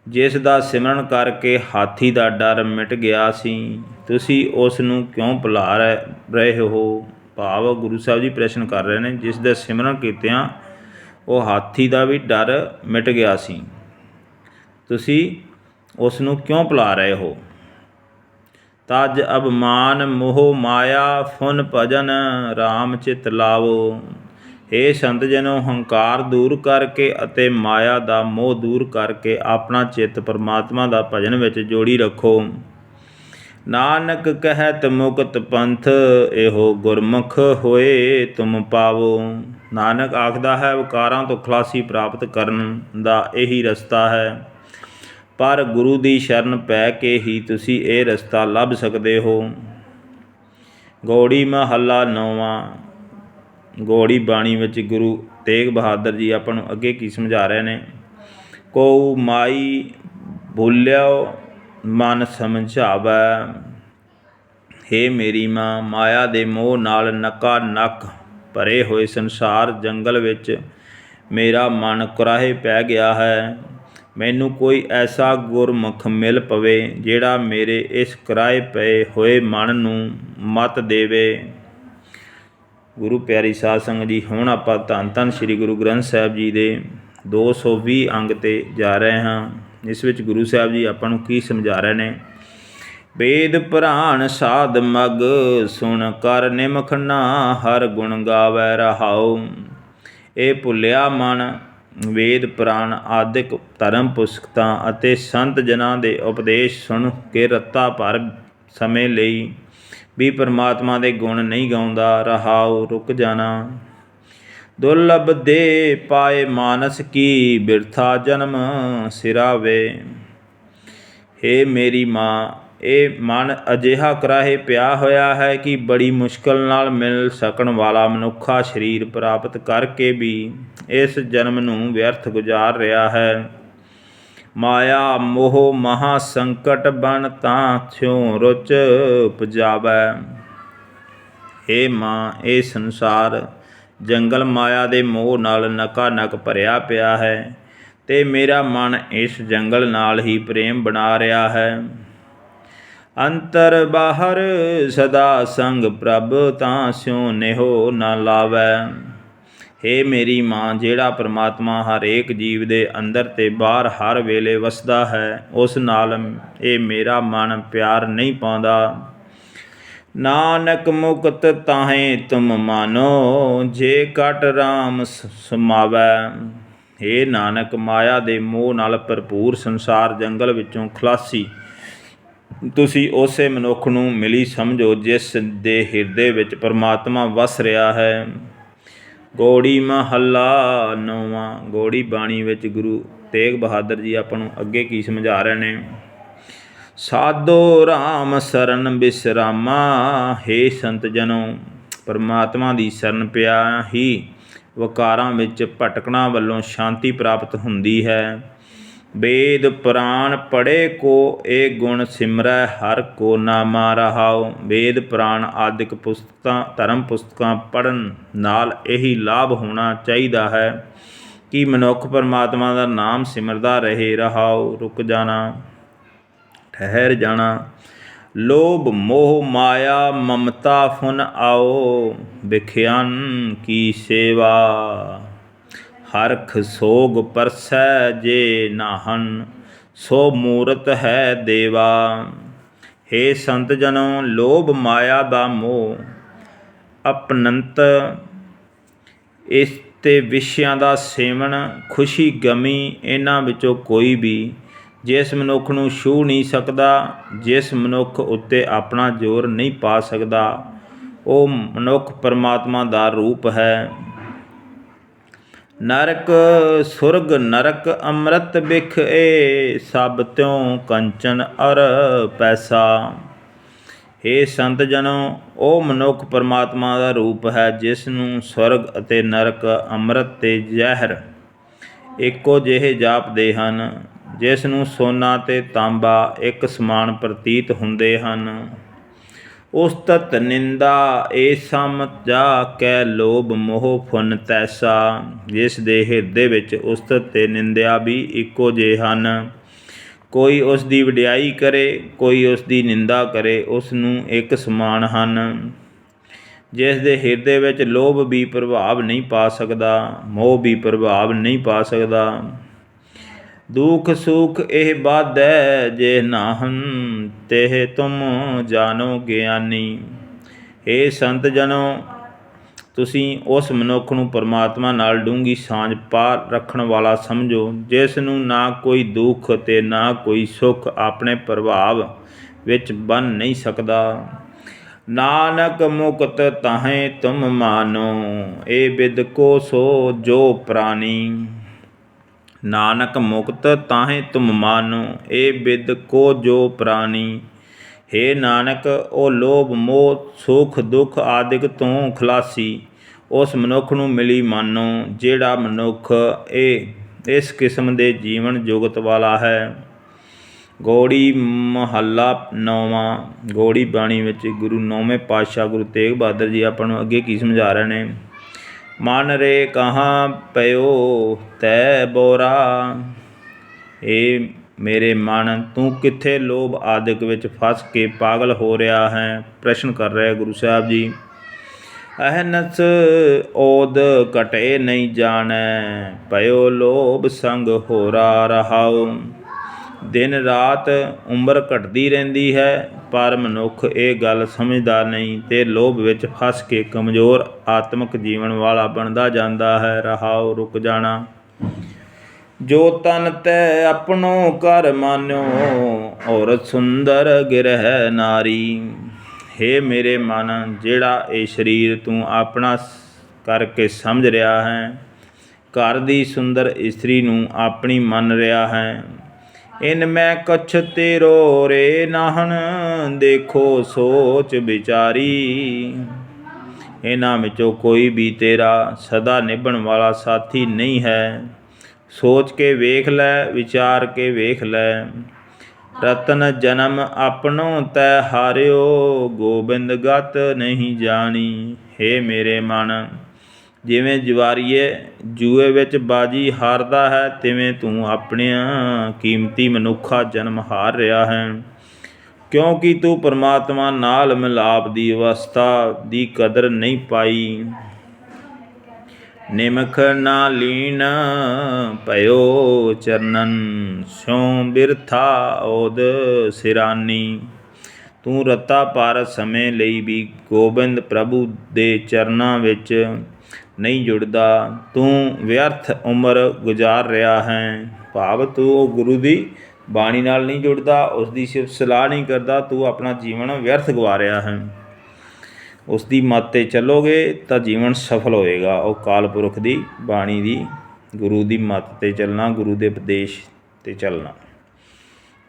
Speaker 1: ਜਿਸ ਦਾ ਸਿਮਰਨ ਕਰਕੇ ਹਾਥੀ ਦਾ ਡਰ ਮਿਟ ਗਿਆ ਸੀ, ਤੁਸੀਂ ਉਸ ਨੂੰ ਕਿਉਂ ਭੁਲਾ ਰਹੇ ਹੋ। ਭਾਵ ਗੁਰੂ ਸਾਹਿਬ ਜੀ ਪ੍ਰਸ਼ਨ ਕਰ ਰਹੇ ਨੇ, ਜਿਸ ਦਾ ਸਿਮਰਨ ਕੀਤਿਆਂ ਉਹ ਹਾਥੀ ਦਾ ਵੀ ਡਰ ਮਿਟ ਗਿਆ ਸੀ, ਤੁਸੀਂ ਉਸ ਨੂੰ ਕਿਉਂ ਭੁਲਾ ਰਹੇ ਹੋ। ਤਜ ਅਭਿਮਾਨ ਮੋਹ ਮਾਇਆ, ਫੁਨ ਭਜਨ ਰਾਮ ਚਿਤ ਲਾਵੋ। ਹੇ ਸੰਤ ਜਨੋ, ਹੰਕਾਰ ਦੂਰ ਕਰਕੇ ਅਤੇ ਮਾਇਆ ਦਾ ਮੋਹ ਦੂਰ ਕਰਕੇ ਆਪਣਾ ਚਿੱਤ ਪਰਮਾਤਮਾ ਦਾ ਭਜਨ ਵਿੱਚ ਜੋੜੀ ਰੱਖੋ। ਨਾਨਕ ਕਹਿਤ ਮੁਕਤ ਪੰਥ, ਇਹੋ ਗੁਰਮੁਖ ਹੋਏ ਤੁਮ ਪਾਵੋ। ਨਾਨਕ ਆਖਦਾ ਹੈ, ਵਿਕਾਰਾਂ ਤੋਂ ਖਲਾਸੀ ਪ੍ਰਾਪਤ ਕਰਨ ਦਾ ਇਹੀ ਰਸਤਾ ਹੈ, ਪਰ ਗੁਰੂ ਦੀ ਸ਼ਰਨ ਪੈ ਕੇ ਹੀ ਤੁਸੀਂ ਇਹ ਰਸਤਾ ਲੱਭ ਸਕਦੇ ਹੋ। ਗੌੜੀ ਮਹੱਲਾ ਨੌਵਾਂ। ਗੌੜੀ ਬਾਣੀ ਵਿੱਚ ਗੁਰੂ ਤੇਗ ਬਹਾਦਰ ਜੀ ਆਪਾਂ ਨੂੰ ਅੱਗੇ ਕੀ ਸਮਝਾ ਰਹੇ ਨੇ। ਕਉ ਮਾਈ ਭੁੱਲਿਓ ਮਨ ਸਮਝਾਵੈ, ਹੇ ਮੇਰੀ ਮਾਂ, ਮਾਇਆ ਦੇ ਮੋਹ ਨਾਲ ਨਕਾ ਨੱਕ ਭਰੇ ਹੋਏ ਸੰਸਾਰ ਜੰਗਲ ਵਿੱਚ ਮੇਰਾ ਮਨ ਕੁਰਾਹੇ ਪੈ ਗਿਆ ਹੈ। ਮੈਨੂੰ ਕੋਈ ਐਸਾ ਗੁਰਮੁਖ ਮਿਲ ਪਵੇ ਜਿਹੜਾ ਮੇਰੇ ਇਸ ਕੁਰਾਹੇ ਪਏ ਹੋਏ ਮਨ ਨੂੰ ਮਤ ਦੇਵੇ। ਗੁਰੂ ਪਿਆਰੀ ਸਾਧ ਸੰਗਤ ਜੀ, ਹੁਣ ਆਪਾਂ ਧੰਨ ਧੰਨ ਸ੍ਰੀ ਗੁਰੂ ਗ੍ਰੰਥ ਸਾਹਿਬ ਜੀ ਦੇ 220 ਅੰਗ 'ਤੇ ਜਾ ਰਹੇ ਹਾਂ। ਇਸ ਵਿੱਚ ਗੁਰੂ ਸਾਹਿਬ ਜੀ ਆਪਾਂ ਨੂੰ ਕੀ ਸਮਝਾ ਰਹੇ ਨੇ। ਵੇਦ ਪੁਰਾਣ ਸਾਧ ਮਗ, ਸੁਣ ਕਰ ਨਿਮਖ ਨਾ ਹਰ ਗੁਣ ਗਾਵੈ ਰਹਾਉ। ਇਹ ਭੁੱਲਿਆ ਮਨ ਵੇਦ ਪੁਰਾਣ ਆਦਿਕ ਧਰਮ ਪੁਸਤਕਾਂ ਅਤੇ ਸੰਤ ਜਨਾਂ ਦੇ ਉਪਦੇਸ਼ ਸੁਣ ਕੇ ਰੱਤਾ ਭਰ ਸਮੇਂ ਲਈ ਵੀ ਪਰਮਾਤਮਾ ਦੇ ਗੁਣ ਨਹੀਂ ਗਾਉਂਦਾ। ਰਹਾਉ ਰੁਕ ਜਾਣਾ। ਦੁਰਲਭ ਦੇ ਪਾਏ ਮਾਨਸ ਕੀ, ਬਿਰਥਾ ਜਨਮ ਸਿਰਾਵੇ। ਹੇ ਮੇਰੀ ਮਾਂ, ਇਹ ਮਨ ਅਜਿਹਾ ਕੁਰਾਹੇ ਪਿਆ ਹੋਇਆ ਹੈ ਕਿ ਬੜੀ ਮੁਸ਼ਕਲ ਨਾਲ ਮਿਲ ਸਕਣ ਵਾਲਾ ਮਨੁੱਖਾ ਸਰੀਰ ਪ੍ਰਾਪਤ ਕਰਕੇ ਵੀ ਇਸ ਜਨਮ ਨੂੰ ਵਿਅਰਥ ਗੁਜ਼ਾਰ ਰਿਹਾ ਹੈ। ਮਾਇਆ ਮੋਹ ਮਹਾ ਸੰਕਟ ਬਣ, ਤਾਂ ਥਿਉ ਰੁਚ ਉਪਜਾਵੈ। ਹੇ ਮਾਂ, ਇਹ ਸੰਸਾਰ ਜੰਗਲ ਮਾਇਆ ਦੇ ਮੋਹ ਨਾਲ ਨਕਾ ਨਕ ਭਰਿਆ ਪਿਆ ਹੈ ਤੇ ਮੇਰਾ ਮਨ ਇਸ ਜੰਗਲ ਨਾਲ ਹੀ ਪ੍ਰੇਮ ਬਣਾ ਰਿਹਾ ਹੈ। ਅੰਤਰ ਬਾਹਰ ਸਦਾ ਸੰਗ ਪ੍ਰਭ, ਤਾਂ ਸਿਉ ਨਿਹੋ ਨਾ ਲਾਵੈ। ਹੇ ਮੇਰੀ ਮਾਂ, ਜਿਹੜਾ ਪਰਮਾਤਮਾ ਹਰੇਕ ਜੀਵ ਦੇ ਅੰਦਰ ਤੇ ਬਾਹਰ ਹਰ ਵੇਲੇ ਵਸਦਾ ਹੈ, ਉਸ ਨਾਲ ਇਹ ਮੇਰਾ ਮਨ ਪਿਆਰ ਨਹੀਂ ਪਾਉਂਦਾ। ਨਾਨਕ ਮੁਕਤ ਤਾਹੇ ਤੁਮ ਮਾਨੋ, ਜੇ ਕਟ ਰਾਮ ਸਮਾਵੈ। ਹੇ ਨਾਨਕ, ਮਾਇਆ ਦੇ ਮੋਹ ਨਾਲ ਭਰਪੂਰ ਸੰਸਾਰ ਜੰਗਲ ਵਿੱਚੋਂ ਖਲਾਸੀ ਤੁਸੀਂ ਉਸੇ ਮਨੁੱਖ ਨੂੰ ਮਿਲੀ ਸਮਝੋ, ਜਿਸ ਦੇ ਹਿਰਦੇ ਵਿੱਚ ਪਰਮਾਤਮਾ ਵਸ ਰਿਹਾ ਹੈ। ਗੌੜੀ ਮਹੱਲਾ ਨੌਵਾਂ। ਗੌੜੀ ਬਾਣੀ ਵਿੱਚ ਗੁਰੂ ਤੇਗ ਬਹਾਦਰ ਜੀ ਆਪਾਂ ਨੂੰ ਅੱਗੇ ਕੀ ਸਮਝਾ ਰਹੇ ਨੇ। ਸਾਧੋ ਰਾਮ ਸਰਨ ਬਿਸਰਾਮਾ, ਹੇ ਸੰਤ ਜਨੋ, ਪਰਮਾਤਮਾ ਦੀ ਸ਼ਰਨ ਪਿਆ ਹੀ ਵਿਕਾਰਾਂ ਵਿੱਚ ਭਟਕਣਾ ਵੱਲੋਂ ਸ਼ਾਂਤੀ ਪ੍ਰਾਪਤ ਹੁੰਦੀ ਹੈ। ਵੇਦ ਪੁਰਾਣ ਪੜ੍ਹੇ ਕੋ, ਇਹ ਗੁਣ ਸਿਮਰੈ ਹਰ ਕੋ ਨਾਮਾ ਰਹਾਉ। ਵੇਦ ਪੁਰਾਣ ਆਦਿਕ ਪੁਸਤਕਾਂ, ਧਰਮ ਪੁਸਤਕਾਂ ਪੜ੍ਹਨ ਨਾਲ ਇਹੀ ਲਾਭ ਹੋਣਾ ਚਾਹੀਦਾ ਹੈ ਕਿ ਮਨੁੱਖ ਪਰਮਾਤਮਾ ਦਾ ਨਾਮ ਸਿਮਰਦਾ ਰਹੇ। ਰਹਾਉ, ਰੁਕ ਜਾਣਾ, ਠਹਿਰ ਜਾਣਾ। ਲੋਭ ਮੋਹ ਮਾਇਆ ਮਮਤਾ ਫੁਨ ਆਓ, ਵਿਖਿਆਨ ਕੀ ਸੇਵਾ। ਹਰਖ ਸੋਗ ਪਰਸੈ ਜੇ ਨਾਹਨ, ਸੋ ਮੂਰਤ ਹੈ ਦੇਵਾ। ਹੇ ਸੰਤ ਜਨੋ, ਲੋਭ ਮਾਇਆ ਦਾ ਮੋਹ, ਅਪਨੰਤ ਇਸ ਤੇ ਵਿਸ਼ਿਆਂ ਦਾ ਸੇਵਨ, ਖੁਸ਼ੀ ਗਮੀ, ਇਹਨਾਂ ਵਿੱਚੋਂ ਕੋਈ ਵੀ ਜਿਸ ਮਨੁੱਖ ਨੂੰ ਛੂਹ ਨਹੀਂ ਸਕਦਾ, ਜਿਸ ਮਨੁੱਖ ਉੱਤੇ ਆਪਣਾ ਜ਼ੋਰ ਨਹੀਂ ਪਾ ਸਕਦਾ, ਉਹ ਮਨੁੱਖ ਪਰਮਾਤਮਾ ਦਾ ਰੂਪ ਹੈ। ਨਰਕ ਸੁਰਗ ਨਰਕ ਅੰਮ੍ਰਿਤ ਬਿਖ ਏ, ਸਭ ਤਿਉ ਕੰਚਨ ਅਰ ਪੈਸਾ। ਹੇ ਸੰਤ ਜਨੋ, ਉਹ ਮਨੁੱਖ ਪਰਮਾਤਮਾ ਦਾ ਰੂਪ ਹੈ, ਜਿਸ ਨੂੰ ਸਵਰਗ ਅਤੇ ਨਰਕ, ਅੰਮ੍ਰਿਤ ਤੇ ਜ਼ਹਿਰ ਇੱਕੋ ਜਿਹੇ ਜਾਪਦੇ ਹਨ, ਜਿਸ ਨੂੰ ਸੋਨਾ ਤੇ ਤਾਂਬਾ ਇੱਕ ਸਮਾਨ ਪ੍ਰਤੀਤ ਹੁੰਦੇ ਹਨ। ਉਸਤਤ ਨਿੰਦਾ ਏ ਸਮ ਜਾ ਕੈ, ਲੋਭ ਮੋਹ ਫੁਨ ਤੈਸਾ। ਜਿਸ ਦੇ ਹਿਰਦੇ ਵਿੱਚ ਉਸਤਤ ਤੇ ਨਿੰਦਿਆ ਵੀ ਇੱਕੋ ਜਿਹੇ ਹਨ, ਕੋਈ ਉਸ ਦੀ ਵਡਿਆਈ ਕਰੇ, ਕੋਈ ਉਸ ਦੀ ਨਿੰਦਾ ਕਰੇ, ਉਸ ਨੂੰ ਇੱਕ ਸਮਾਨ ਹਨ। ਜਿਸ ਦੇ ਹਿਰਦੇ ਵਿੱਚ ਲੋਭ ਵੀ ਪ੍ਰਭਾਵ ਨਹੀਂ ਪਾ ਸਕਦਾ, ਮੋਹ ਵੀ ਪ੍ਰਭਾਵ ਨਹੀਂ ਪਾ ਸਕਦਾ। ਦੁਖ ਸੁਖ ਇਹ ਬਾਧੈ ਜੇ ਨਾਹਨ, ਤੇਹ ਤੁਮ ਜਾਣੋ ਗਿਆਨੀ। ਹੇ ਸੰਤ ਜਨੋ, ਤੁਸੀਂ ਉਸ ਮਨੁੱਖ ਨੂੰ ਪਰਮਾਤਮਾ ਨਾਲ ਡੂੰਘੀ ਸਾਂਝ ਪਾ ਰੱਖਣ ਵਾਲਾ ਸਮਝੋ, ਜਿਸ ਨੂੰ ਨਾ ਕੋਈ ਦੁੱਖ ਤੇ ਨਾ ਕੋਈ ਸੁੱਖ ਆਪਣੇ ਪ੍ਰਭਾਵ ਵਿੱਚ ਬੰਨ੍ਹ ਨਹੀਂ ਸਕਦਾ। ਨਾਨਕ ਮੁਕਤ ਤਾਹੇ ਤੁਮ ਮਾਨੋ, ਇਹ ਬਿਦ ਕੋ ਸੋ ਜੋ ਪ੍ਰਾਨੀ। ਨਾਨਕ ਮੁਕਤ ਤਾਹੇ ਤੁਮ ਮਾਨੋ, ਇਹ ਬਿਦ ਕੋ ਜੋ ਪ੍ਰਾਨੀ। ਹੇ ਨਾਨਕ, ਉਹ ਲੋਭ ਮੋਹ ਸੁਖ ਦੁੱਖ ਆਦਿਕ ਤੋਂ ਖਲਾਸੀ ਉਸ ਮਨੁੱਖ ਨੂੰ ਮਿਲੀ ਮਾਨੋ, ਜਿਹੜਾ ਮਨੁੱਖ ਇਸ ਕਿਸਮ ਦੇ ਜੀਵਨ ਜੁਗਤ ਵਾਲਾ ਹੈ। ਗੌੜੀ ਮਹੱਲਾ ਨੌਵਾਂ। ਗੌੜੀ ਬਾਣੀ ਵਿੱਚ ਗੁਰੂ ਨੌਵੇਂ ਪਾਤਸ਼ਾਹ ਗੁਰੂ ਤੇਗ ਬਹਾਦਰ ਜੀ ਆਪਾਂ ਨੂੰ ਅੱਗੇ ਕੀ ਸਮਝਾ ਰਹੇ ਨੇ। ਮਨ ਰੇ ਕਹਾਂ ਪਇਓ ਤੈ ਬੋਰਾ, ਏ ਮੇਰੇ ਮਨ, ਤੂੰ ਕਿੱਥੇ ਲੋਭ ਆਦਿਕ ਵਿੱਚ ਫਸ ਕੇ ਪਾਗਲ ਹੋ ਰਿਹਾ ਹੈ। ਪ੍ਰਸ਼ਨ ਕਰ ਰਿਹਾ ਗੁਰੂ ਸਾਹਿਬ ਜੀ। ਅਹਨਸ ਓਦ ਘਟੇ ਨਹੀਂ ਜਾਣੈ, ਪਇਓ ਲੋਭ ਸੰਗ ਹੋਰਾ ਰਹਾਉ। ਦਿਨ ਰਾਤ ਉਮਰ ਘਟਦੀ ਰਹਿੰਦੀ ਹੈ, ਪਰ ਮਨੁੱਖ ਇਹ ਗੱਲ ਸਮਝਦਾ ਨਹੀਂ ਤੇ ਲੋਭ ਵਿੱਚ ਫਸ ਕੇ ਕਮਜ਼ੋਰ ਆਤਮਿਕ ਜੀਵਨ ਵਾਲਾ ਬਣਦਾ ਜਾਂਦਾ ਹੈ। ਰਹਾਉ, ਰੁਕ ਜਾਣਾ। ਜੋ ਤਨ ਤੈ ਆਪਣੋ ਘਰ ਮਾਨਿਓ, ਔਰਤ ਸੁੰਦਰ ਗਿਰਹਿ ਨਾਰੀ। ਹੇ ਮੇਰੇ ਮਨ, ਜਿਹੜਾ ਇਹ ਸਰੀਰ ਤੂੰ ਆਪਣਾ ਕਰਕੇ ਸਮਝ ਰਿਹਾ ਹੈ, ਘਰ ਦੀ ਸੁੰਦਰ ਇਸਤਰੀ ਨੂੰ ਆਪਣੀ ਮੰਨ ਰਿਹਾ ਹੈ। ਇਨ ਮੈਂ ਕਛ ਤੇਰੋ ਰੇ ਨਾਹਨ, ਦੇਖੋ ਸੋਚ ਵਿਚਾਰੀ। ਇਹਨਾਂ ਵਿੱਚੋਂ ਕੋਈ ਵੀ ਤੇਰਾ ਸਦਾ ਨਿਭਣ ਵਾਲਾ ਸਾਥੀ ਨਹੀਂ ਹੈ। ਸੋਚ ਕੇ ਵੇਖ ਲੈ, ਵਿਚਾਰ ਕੇ ਵੇਖ ਲੈ। ਰਤਨ ਜਨਮ ਆਪਣੋ ਤੈ ਹਾਰਿਓ, ਗੋਬਿੰਦ ਗਤ ਨਹੀਂ ਜਾਣੀ। ਹੇ ਮੇਰੇ ਮਨ, ਜਿਵੇਂ ਜੁਆਰੀਏ ਜੂਏ ਵਿੱਚ ਬਾਜੀ ਹਾਰਦਾ ਹੈ, ਤਿਵੇਂ ਤੂੰ ਆਪਣਿਆਂ ਕੀਮਤੀ ਮਨੁੱਖਾ ਜਨਮ ਹਾਰ ਰਿਹਾ ਹੈ। ਕਿਉਂਕਿ ਤੂੰ ਪਰਮਾਤਮਾ ਨਾਲ ਮਿਲਾਪ ਦੀ ਅਵਸਥਾ ਦੀ ਕਦਰ ਨਹੀਂ ਪਾਈ। ਨਿਮਖ ਨਾ ਲੀਨ ਭਇਓ ਚਰਨਨ, ਸਿਉ ਬਿਰਥਾ ਓਦ ਸਿਰਾਨੀ। ਤੂੰ ਰਤਾ ਭਰ ਸਮੇਂ ਲਈ ਵੀ ਗੋਬਿੰਦ ਪ੍ਰਭੂ ਦੇ ਚਰਨਾਂ ਵਿੱਚ ਨਹੀਂ ਜੁੜਦਾ। ਤੂੰ ਵਿਅਰਥ ਉਮਰ ਗੁਜ਼ਾਰ ਰਿਹਾ ਹੈ। ਭਾਵ ਤੂੰ ਉਹ ਗੁਰੂ ਦੀ ਬਾਣੀ ਨਾਲ ਨਹੀਂ ਜੁੜਦਾ, ਉਸ ਦੀ ਸਿਫਤ ਸਲਾਹ ਨਹੀਂ ਕਰਦਾ, ਤੂੰ ਆਪਣਾ ਜੀਵਨ ਵਿਅਰਥ ਗਵਾ ਰਿਹਾ ਹੈ। ਉਸ ਦੀ ਮੱਤ 'ਤੇ ਚੱਲੋਗੇ ਤਾਂ ਜੀਵਨ ਸਫਲ ਹੋਏਗਾ। ਉਹ ਕਾਲ ਪੁਰਖ ਦੀ ਬਾਣੀ ਦੀ, ਗੁਰੂ ਦੀ ਮੱਤ 'ਤੇ ਚੱਲਣਾ, ਗੁਰੂ ਦੇ ਉਪਦੇਸ਼ 'ਤੇ ਚੱਲਣਾ।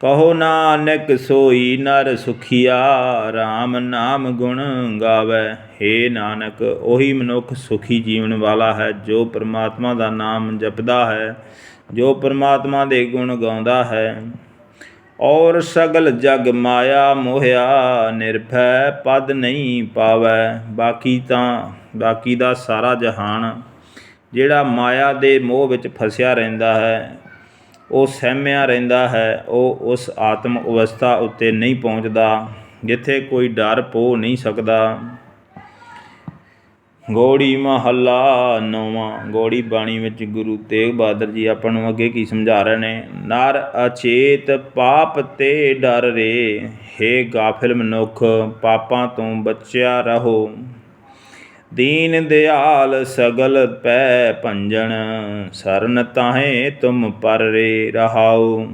Speaker 1: ਕਹੋ ਨਾਨਕ ਸੋਈ ਨਰ ਸੁਖੀਆ, ਰਾਮ ਨਾਮ ਗੁਣ ਗਾਵੈ। ਹੇ ਨਾਨਕ, ਉਹੀ ਮਨੁੱਖ ਸੁਖੀ ਜੀਵਨ ਵਾਲਾ ਹੈ ਜੋ ਪਰਮਾਤਮਾ ਦਾ ਨਾਮ ਜਪਦਾ ਹੈ, ਜੋ ਪਰਮਾਤਮਾ ਦੇ ਗੁਣ ਗਾਉਂਦਾ ਹੈ। ਔਰ ਸਗਲ ਜਗ ਮਾਇਆ ਮੋਹਿਆ, ਨਿਰਭੈ ਪਦ ਨਹੀਂ ਪਾਵੈ। ਬਾਕੀ ਦਾ ਸਾਰਾ ਜਹਾਨ ਜਿਹੜਾ ਮਾਇਆ ਦੇ ਮੋਹ ਵਿੱਚ ਫਸਿਆ ਰਹਿੰਦਾ ਹੈ, ਉਹ ਸਹਿਮਿਆ ਰਹਿੰਦਾ ਹੈ, ਉਹ ਉਸ ਆਤਮ ਅਵਸਥਾ ਉੱਤੇ ਨਹੀਂ ਪਹੁੰਚਦਾ ਜਿੱਥੇ ਕੋਈ ਡਰ ਪੋ ਨਹੀਂ ਸਕਦਾ। ਗੌੜੀ ਮਹੱਲਾ ਨੌਵਾਂ। ਗੌੜੀ ਬਾਣੀ ਵਿੱਚ ਗੁਰੂ ਤੇਗ ਬਹਾਦਰ ਜੀ ਆਪਾਂ ਨੂੰ ਅੱਗੇ ਕੀ ਸਮਝਾ ਰਹੇ ਨੇ। ਨਰ ਅਚੇਤ ਪਾਪ ਤੇ ਡਰ ਰੇ, ਹੇ ਗਾਫਿਲ ਮਨੁੱਖ ਪਾਪਾਂ ਤੋਂ ਬਚਿਆ ਰਹੋ। ਦੀਨ ਦਿਆਲ ਸਗਲ ਪੈ ਭੰਜਨ, ਸਰਨ ਤਾਹੇ ਤੁਮ ਪਰ ਰੇ ਰਹਾਉ।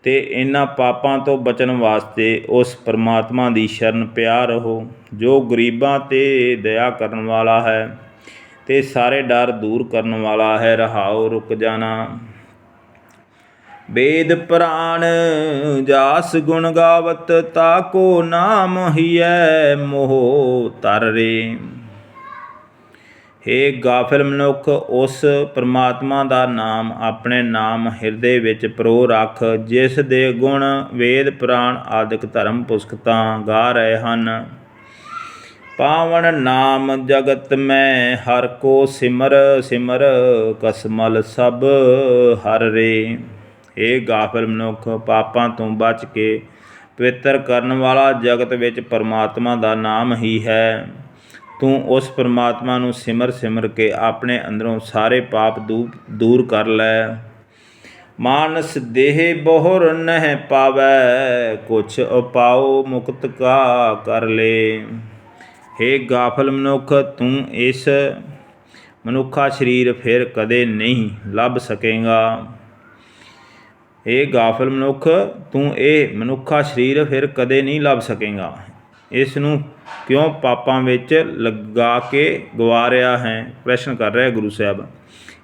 Speaker 1: ਅਤੇ ਇਹਨਾਂ ਪਾਪਾਂ ਤੋਂ ਬਚਣ ਵਾਸਤੇ ਉਸ ਪਰਮਾਤਮਾ ਦੀ ਸ਼ਰਨ ਪਿਆ ਰਹੋ ਜੋ ਗਰੀਬਾਂ 'ਤੇ ਦਇਆ ਕਰਨ ਵਾਲਾ ਹੈ ਅਤੇ ਸਾਰੇ ਡਰ ਦੂਰ ਕਰਨ ਵਾਲਾ ਹੈ। ਰਹਾਉ ਰੁਕ ਜਾਣਾ। ਵੇਦ ਪੁਰਾਣ ਜਾਸ ਗੁਣ ਗਾਵਤ, ਤਾਕੋ ਨਾਮ ਹੀਐ ਮੋਹ ਤਰ ਰੇ। ਹੇ ਗਾਫਿਲ ਮਨੁੱਖ, ਉਸ ਪਰਮਾਤਮਾ ਦਾ ਨਾਮ ਆਪਣੇ ਨਾਮ ਹਿਰਦੇ ਵਿੱਚ ਪਰੋ ਰੱਖ, ਜਿਸ ਦੇ ਗੁਣ ਵੇਦ ਪੁਰਾਣ ਆਦਿਕ ਧਰਮ ਪੁਸਤਕਾਂ ਗਾ ਰਹੇ ਹਨ। ਪਾਵਨ ਨਾਮ ਜਗਤ ਮੈਂ ਹਰ ਕੋ ਸਿਮਰ, ਸਿਮਰ ਕਸਮਲ ਸਭ ਹਰ ਰੇ। ਹੇ ਗਾਫਿਲ ਮਨੁੱਖ, ਪਾਪਾਂ ਤੋਂ ਬਚ ਕੇ ਪਵਿੱਤਰ ਕਰਨ ਵਾਲਾ ਜਗਤ ਵਿੱਚ ਪਰਮਾਤਮਾ ਦਾ ਨਾਮ ਹੀ ਹੈ। ਤੂੰ ਉਸ ਪਰਮਾਤਮਾ ਨੂੰ ਸਿਮਰ ਸਿਮਰ ਕੇ ਆਪਣੇ ਅੰਦਰੋਂ ਸਾਰੇ ਪਾਪ ਦੂਰ ਕਰ ਲੈ। ਮਾਨਸ ਦੇਹ ਬਹੁਰ ਨਹਿ ਪਾਵੈ, ਕੁਛ ਉਪਾਉ ਮੁਕਤ ਕਾ ਕਰ ਲੇ। ਹੇ ਗਾਫਿਲ ਮਨੁੱਖ, ਤੂੰ ਇਸ ਮਨੁੱਖਾ ਸਰੀਰ ਫਿਰ ਕਦੇ ਨਹੀਂ ਲੱਭ ਸਕੇਗਾ। ਹੇ ਗਾਫਿਲ ਮਨੁੱਖ, ਤੂੰ ਇਹ ਮਨੁੱਖਾ ਸਰੀਰ ਫਿਰ ਕਦੇ ਨਹੀਂ ਲੱਭ ਸਕੇਗਾ। ਇਸ ਨੂੰ ਕਿਉਂ ਪਾਪਾਂ ਵਿੱਚ ਲਗਾ ਕੇ ਗਵਾ ਰਿਹਾ ਹੈ? ਪ੍ਰਸ਼ਨ ਕਰ ਰਿਹਾ ਗੁਰੂ ਸਾਹਿਬ।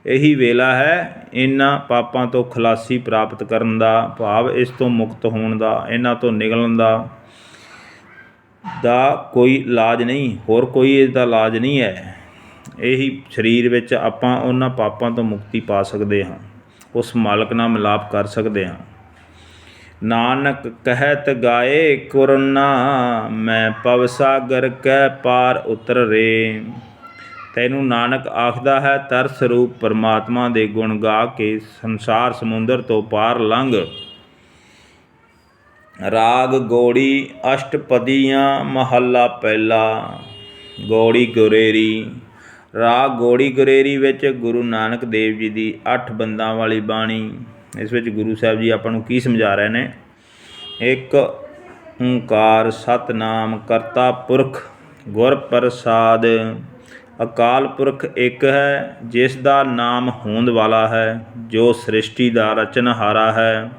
Speaker 1: ਇਹੀ ਵੇਲਾ ਹੈ ਇਹਨਾਂ ਪਾਪਾਂ ਤੋਂ ਖਲਾਸੀ ਪ੍ਰਾਪਤ ਕਰਨ ਦਾ, ਭਾਵ ਇਸ ਤੋਂ ਮੁਕਤ ਹੋਣ ਦਾ, ਇਹਨਾਂ ਤੋਂ ਨਿਕਲਣ ਦਾ ਕੋਈ ਇਲਾਜ ਨਹੀਂ, ਹੋਰ ਕੋਈ ਇਸ ਦਾ ਇਲਾਜ ਨਹੀਂ ਹੈ। ਇਹੀ ਸਰੀਰ ਵਿੱਚ ਆਪਾਂ ਉਹਨਾਂ ਪਾਪਾਂ ਤੋਂ ਮੁਕਤੀ ਪਾ ਸਕਦੇ ਹਾਂ, ਉਸ ਮਾਲਕ ਨਾਲ ਮਿਲਾਪ ਕਰ ਸਕਦੇ ਹਾਂ। ਨਾਨਕ ਕਹਿਤ ਗਾਏ ਕੁਰਨਾ, ਮੈਂ ਭਵ ਸਾਗਰ ਕੈ ਪਾਰ ਉਤਰ ਰੇ। ਤੈਨੂੰ ਨਾਨਕ ਆਖਦਾ ਹੈ, ਤਰਸ ਰੂਪ ਪਰਮਾਤਮਾ ਦੇ ਗੁਣ ਗਾ ਕੇ ਸੰਸਾਰ ਸਮੁੰਦਰ ਤੋਂ ਪਾਰ ਲੰਘ। ਰਾਗ ਗੌੜੀ ਅਸ਼ਟਪਦੀਆਂ ਮਹੱਲਾ ਪਹਿਲਾ। ਗੌੜੀ ਗੁਰੇਰੀ। ਰਾਗ ਗੌੜੀ ਗੁਰੇਰੀ ਵਿੱਚ ਗੁਰੂ ਨਾਨਕ ਦੇਵ ਜੀ ਦੀ 8 ਬੰਦਾਂ ਵਾਲੀ ਬਾਣੀ। ਇਸ ਵਿੱਚ ਗੁਰੂ ਸਾਹਿਬ ਜੀ ਆਪਾਂ ਨੂੰ ਕੀ ਸਮਝਾ ਰਹੇ ਨੇ। ਇੱਕ ਓਂਕਾਰ ਸਤਿਨਾਮ ਕਰਤਾ ਪੁਰਖ ਗੁਰ ਪ੍ਰਸਾਦ। ਅਕਾਲ ਪੁਰਖ ਇੱਕ ਹੈ, ਜਿਸ ਦਾ ਨਾਮ ਹੋਂਦ ਵਾਲਾ ਹੈ, ਜੋ ਸ੍ਰਿਸ਼ਟੀ ਦਾ ਰਚਨਹਾਰਾ ਹੈ,